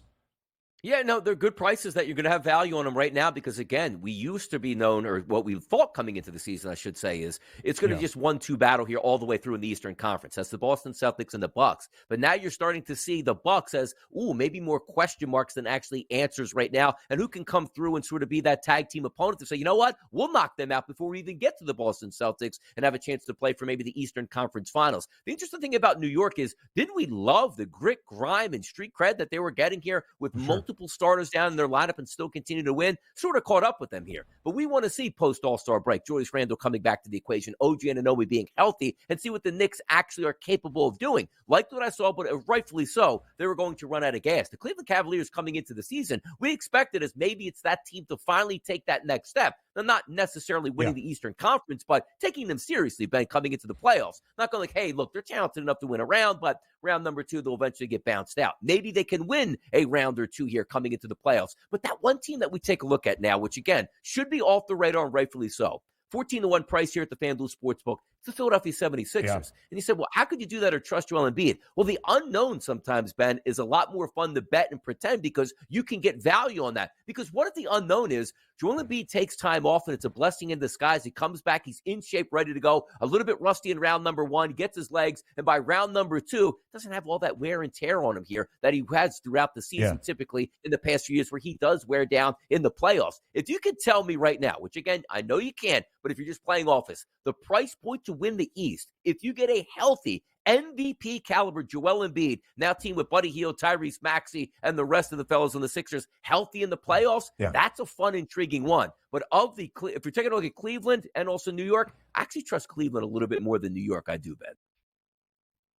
Yeah, no, they're good prices that you're going to have value on them right now because, again, we used to be known, or what we thought coming into the season, I should say, is it's going to be just 1-2 battle here all the way through in the Eastern Conference. That's the Boston Celtics and the Bucks. But now you're starting to see the Bucks as, maybe more question marks than actually answers right now, and who can come through and sort of be that tag team opponent to say, you know what, we'll knock them out before we even get to the Boston Celtics and have a chance to play for maybe the Eastern Conference Finals. The interesting thing about New York is, didn't we love the grit, grime, and street cred that they were getting here with multiple starters down in their lineup and still continue to win? Sort of caught up with them here. But we want to see post-All-Star break, Julius Randle coming back to the equation, OG Anunoby being healthy, and see what the Knicks actually are capable of doing. Liked what I saw, but rightfully so, they were going to run out of gas. The Cleveland Cavaliers coming into the season, we expected as maybe it's that team to finally take that next step. Now, not necessarily winning the Eastern Conference, but taking them seriously, Ben, coming into the playoffs. Not going like, hey, look, they're talented enough to win a round, but round number 2, they'll eventually get bounced out. Maybe they can win a round or 2 here coming into the playoffs. But that one team that we take a look at now, which, again, should be off the radar and rightfully so, 14-1 price here at the FanDuel Sportsbook, it's the Philadelphia 76ers. And you said, well, how could you do that or trust Joel Embiid? Well, the unknown sometimes, Ben, is a lot more fun to bet and pretend because you can get value on that. Because what if the unknown is Joel Embiid takes time off and it's a blessing in disguise? He comes back, he's in shape, ready to go, a little bit rusty in round number 1, gets his legs, and by round number 2, doesn't have all that wear and tear on him here that he has throughout the season, typically in the past few years where he does wear down in the playoffs. If you can tell me right now, which again, I know you can't, but if you're just playing office, the price point to win the East, if you get a healthy MVP caliber Joel Embiid, now team with Buddy Hield, Tyrese Maxey, and the rest of the fellows on the Sixers healthy in the playoffs, that's a fun, intriguing one. But if you're taking a look at Cleveland and also New York, I actually trust Cleveland a little bit more than New York. I do, Ben.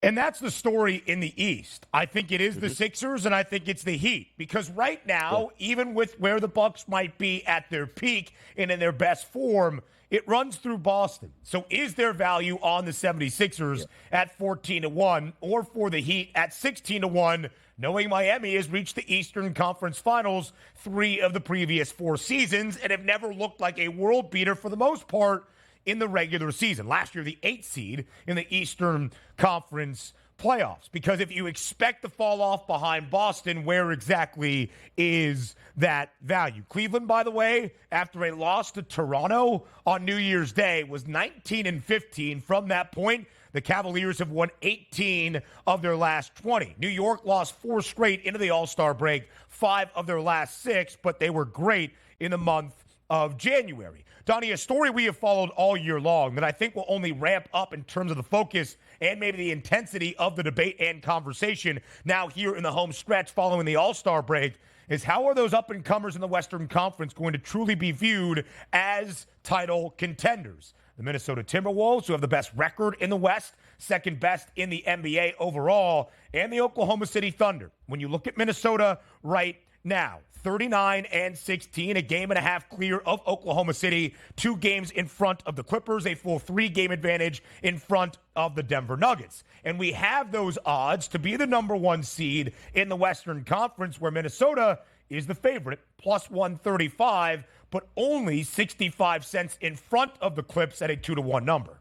And that's the story in the East. I think it is the Sixers, and I think it's the Heat. Because right now, even with where the Bucks might be at their peak and in their best form, it runs through Boston. So is there value on the 76ers at 14-1 or for the Heat at 16-1, knowing Miami has reached the Eastern Conference Finals 3 of the previous 4 seasons and have never looked like a world beater for the most part in the regular season. Last year, the 8th seed in the Eastern Conference playoffs. Because if you expect to fall off behind Boston, where exactly is that value? Cleveland, by the way, after a loss to Toronto on New Year's Day, was 19-15. From that point, the Cavaliers have won 18 of their last 20. New York lost 4 straight into the All-Star break, 5 of their last 6, but they were great in the month of January. Donnie, a story we have followed all year long that I think will only ramp up in terms of the focus and maybe the intensity of the debate and conversation now here in the home stretch following the All-Star break is how are those up-and-comers in the Western Conference going to truly be viewed as title contenders? The Minnesota Timberwolves, who have the best record in the West, second best in the NBA overall, and the Oklahoma City Thunder. When you look at Minnesota right now, 39-16, a game and a half clear of Oklahoma City, 2 games in front of the Clippers, a full 3-game advantage in front of the Denver Nuggets. And we have those odds to be the number 1 seed in the Western Conference, where Minnesota is the favorite, plus 135, but only 65 cents in front of the Clips at a 2-1 number.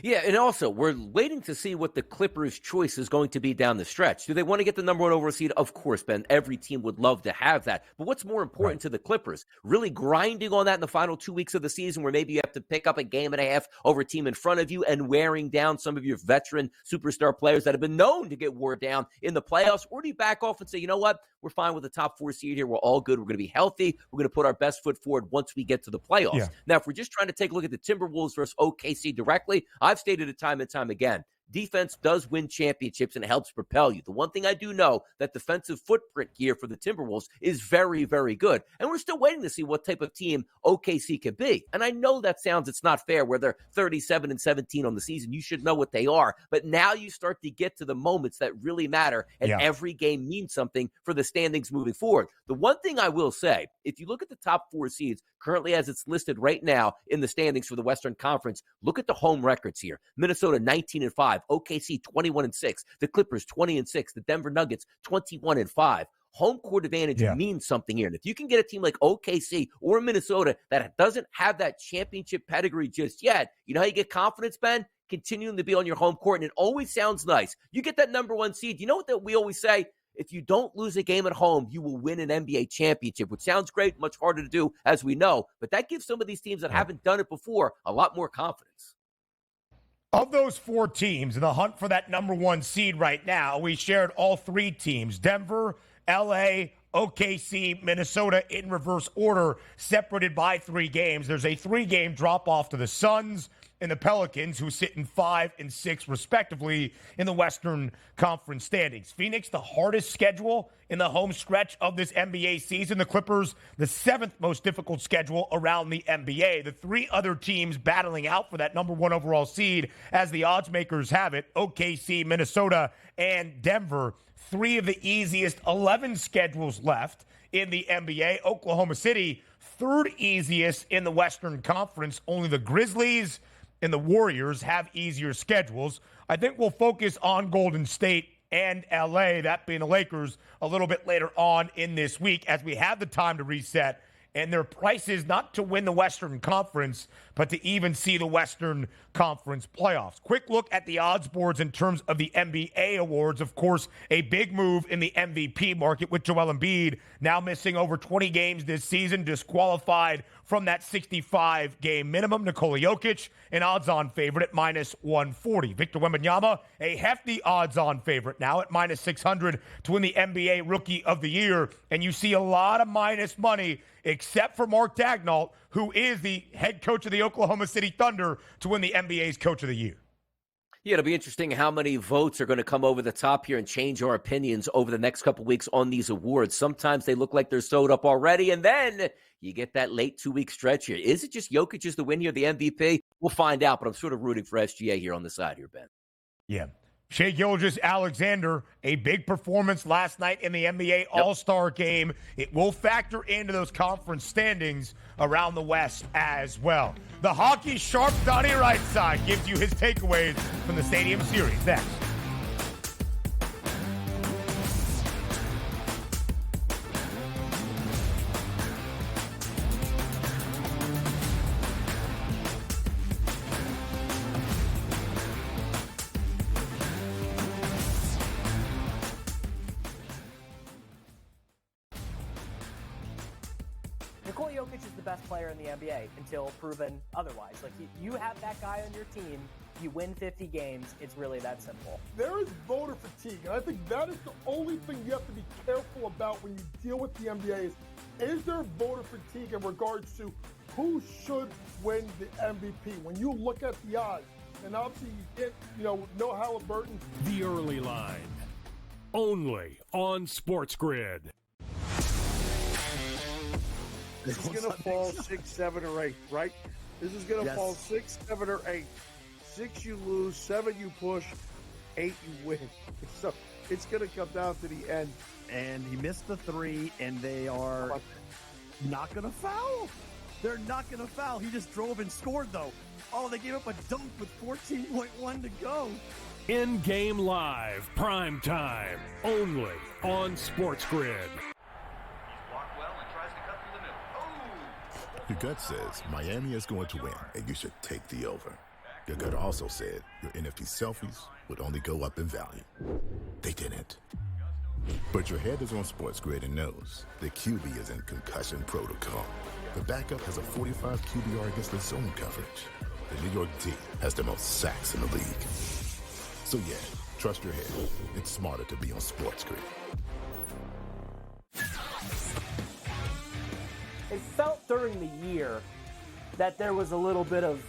Yeah, and also, we're waiting to see what the Clippers' choice is going to be down the stretch. Do they want to get the number one overall seed? Of course, Ben. Every team would love to have that. But what's more important to the Clippers? Really grinding on that in the final 2 weeks of the season where maybe you have to pick up a game and a half over a team in front of you and wearing down some of your veteran superstar players that have been known to get wore down in the playoffs? Or do you back off and say, you know what? We're fine with the top 4 seed here. We're all good. We're going to be healthy. We're going to put our best foot forward once we get to the playoffs. Yeah. Now, if we're just trying to take a look at the Timberwolves versus OKC directly, I've stated it time and time again. Defense does win championships and it helps propel you. The one thing I do know, that defensive footprint here for the Timberwolves is very, very good. And we're still waiting to see what type of team OKC could be. And I know that sounds, it's not fair where they're 37-17 on the season. You should know what they are. But now you start to get to the moments that really matter. And every game means something for the standings moving forward. The one thing I will say, if you look at the top 4 seeds currently as it's listed right now in the standings for the Western Conference, look at the home records here. Minnesota 19-5. OKC 21-6, the Clippers 20-6, the Denver Nuggets 21-5. Home court advantage means something here. And if you can get a team like OKC or Minnesota that doesn't have that championship pedigree just yet, you know how you get confidence, Ben? Continuing to be on your home court. And it always sounds nice. You get that number 1 seed. You know what that we always say? If you don't lose a game at home, you will win an NBA championship, which sounds great, much harder to do, as we know. But that gives some of these teams that haven't done it before a lot more confidence. Of those 4 teams in the hunt for that number 1 seed right now, we shared all 3 teams: Denver, LA, OKC, Minnesota, in reverse order, separated by 3 games. There's a 3-game drop-off to the Suns and the Pelicans, who sit in 5 and 6, respectively, in the Western Conference standings. Phoenix, the hardest schedule in the home stretch of this NBA season. The Clippers, the 7th most difficult schedule around the NBA. The 3 other teams battling out for that number 1 overall seed, as the odds makers have it: OKC, Minnesota, and Denver. 3 of the easiest 11 schedules left in the NBA. Oklahoma City, 3rd easiest in the Western Conference. Only the Grizzlies and the Warriors have easier schedules. I think we'll focus on Golden State and LA, that being the Lakers, a little bit later on in this week, as we have the time to reset. And their prices not to win the Western Conference, but to even see the Western Conference playoffs. Quick look at the odds boards in terms of the NBA awards. Of course, a big move in the MVP market with Joel Embiid now missing over 20 games this season, disqualified from that 65-game minimum. Nikola Jokic, an odds-on favorite at -140. Victor Wembanyama, a hefty odds-on favorite now at -600 to win the NBA Rookie of the Year. And you see a lot of minus money, except for Mark Daigneault, who is the head coach of the Oklahoma City Thunder, to win the NBA's Coach of the Year. Yeah, it'll be interesting how many votes are going to come over the top here and change our opinions over the next couple weeks on these awards. Sometimes they look like they're sewed up already, and then you get that late 2-week stretch here. Is it just Jokic is the win here, the MVP? We'll find out, but I'm sort of rooting for SGA here on the side here, Ben. Yeah. Shai Gilgeous-Alexander, a big performance last night in the NBA All-Star game. It will factor into those conference standings around the West as well. The hockey sharp Donnie Rightside gives you his takeaways from the Stadium Series next. Nikola Jokic is the best player in the NBA until proven otherwise. Like, you have that guy on your team, you win 50 games, it's really that simple. There is voter fatigue, and I think that is the only thing you have to be careful about when you deal with the NBA is there voter fatigue in regards to who should win the MVP? When you look at the odds, and obviously you get, no Halliburton. The Early Line, only on SportsGrid. This is going to fall 6, 7, or 8, right? This is going to fall 6, 7, or 8. 6 you lose, 7 you push, 8 you win. So it's going to come down to the end. And he missed the 3, and they are not going to foul. They're not going to foul. He just drove and scored, though. Oh, they gave up a dunk with 14.1 to go. In-game live, prime time, only on SportsGrid. Your gut says Miami is going to win, and you should take the over. Your gut also said your NFT selfies would only go up in value. They didn't. But your head is on SportsGrid and knows the QB is in concussion protocol. The backup has a 45 QBR against the zone coverage. The New York D has the most sacks in the league. So yeah, trust your head. It's smarter to be on SportsGrid. It felt during the year that there was a little bit of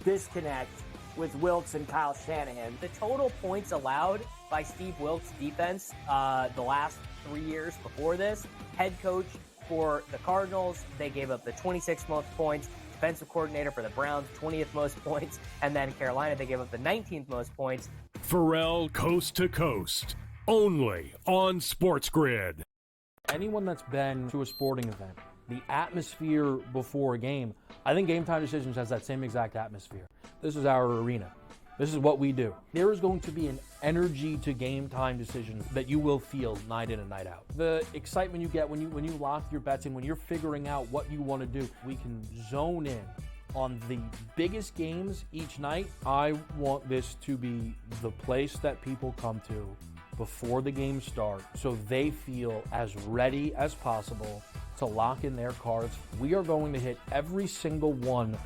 disconnect with Wilks and Kyle Shanahan. The total points allowed by Steve Wilks' defense the last 3 years before this, head coach for the Cardinals, they gave up the 26th most points. Defensive coordinator for the Browns, 20th most points. And then Carolina, they gave up the 19th most points. Pharrell Coast to Coast, only on SportsGrid. Anyone that's been to a sporting event, the atmosphere before a game, I think Game Time Decisions has that same exact atmosphere. This is our arena. This is what we do. There is going to be an energy to Game Time Decisions that you will feel night in and night out. The excitement you get when you lock your bets in, when you're figuring out what you want to do, we can zone in on the biggest games each night. I want this to be the place that people come to before the games start so they feel as ready as possible to lock in their cards. We are going to hit every single one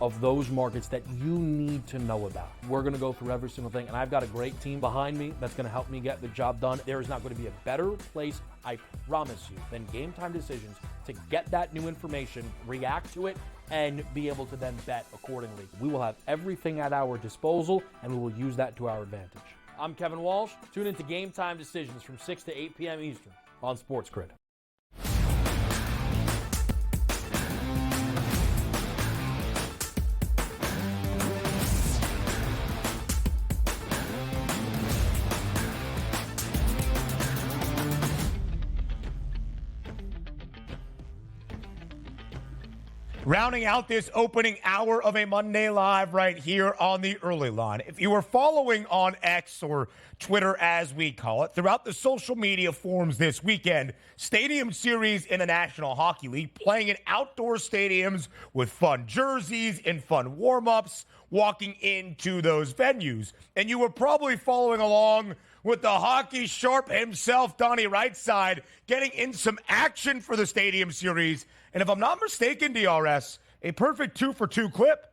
of those markets that you need to know about. We're going to go through every single thing, and I've got a great team behind me that's going to help me get the job done. There is not going to be a better place, I promise you, than Game Time Decisions to get that new information, react to it, and be able to then bet accordingly. We will have everything at our disposal, and we will use that to our advantage. I'm Kevin Walsh. Tune into Game Time Decisions from 6 to 8 p.m. Eastern on SportsGrid. Rounding out this opening hour of a Monday Live right here on the early line. If you were following on X or Twitter as we call it, throughout the social media forums this weekend, Stadium Series in the National Hockey League playing in outdoor stadiums with fun jerseys and fun warm-ups walking into those venues. And you were probably following along with the hockey sharp himself, Donnie Rightside, getting in some action for the Stadium Series. And if I'm not mistaken, DRS, a perfect 2-for-2 clip.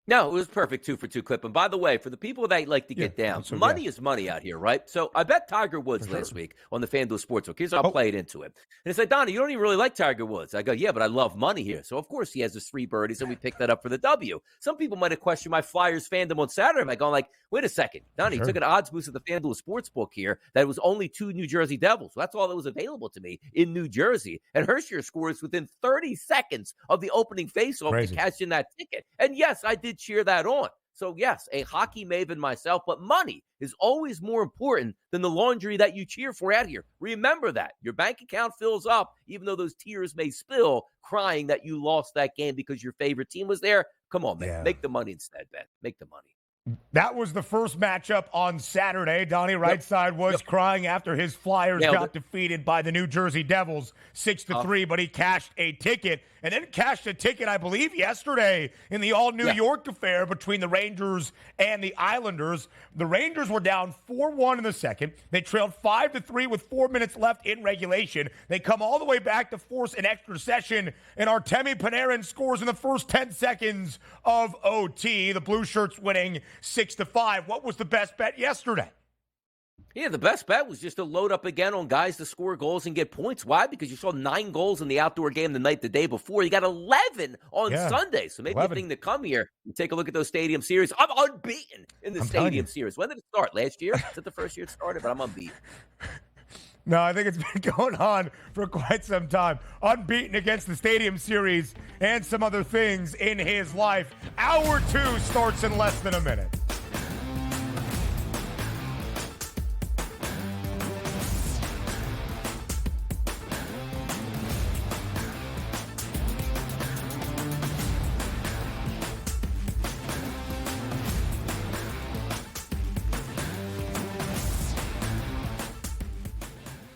No, it was perfect 2-for-2 clip. And by the way, for the people that like to get down, money is money out here, right? So I bet Tiger Woods last week on the FanDuel Sportsbook. Here's how I'll play it into it. And it's like, Donnie, you don't even really like Tiger Woods. I go, yeah, but I love money here. So of course he has his 3 birdies, and we picked that up for the W. Some people might have questioned my Flyers fandom on Saturday by going like, wait a second, Donnie, you took an odds boost of the FanDuel Sportsbook here that was only 2 New Jersey Devils. So that's all that was available to me in New Jersey. And Hershier scores within 30 seconds of the opening faceoff to cash in that ticket. And yes, I did cheer that on. So, yes, a hockey maven myself, but money is always more important than the laundry that you cheer for out here. Remember that. Your bank account fills up, even though those tears may spill, crying that you lost that game because your favorite team was there. Come on, man. Yeah. Make the money instead, Ben. Make the money. That was the first matchup on Saturday. Donnie Rightside was crying after his Flyers got defeated by the New Jersey Devils 6-3, but he cashed a ticket and then cashed a ticket, I believe, yesterday in the all-New York affair between the Rangers and the Islanders. The Rangers were down 4-1 in the second. They trailed 5-3 with 4 minutes left in regulation. They come all the way back to force an extra session, and Artemi Panarin scores in the first 10 seconds of OT. The Blue Shirts winning 6-5. What was the best bet yesterday? Yeah, the best bet was just to load up again on guys to score goals and get points. Why? Because you saw 9 goals in the outdoor game the day before. You got 11 on Sunday. So maybe 11. The thing to come here, you take a look at those Stadium Series. I'm unbeaten in the Stadium Series. When did it start? Last year? Is it the first year it started? But I'm unbeaten. No, I think it's been going on for quite some time. Unbeaten against the Stadium Series and some other things in his life. Hour 2 starts in less than a minute.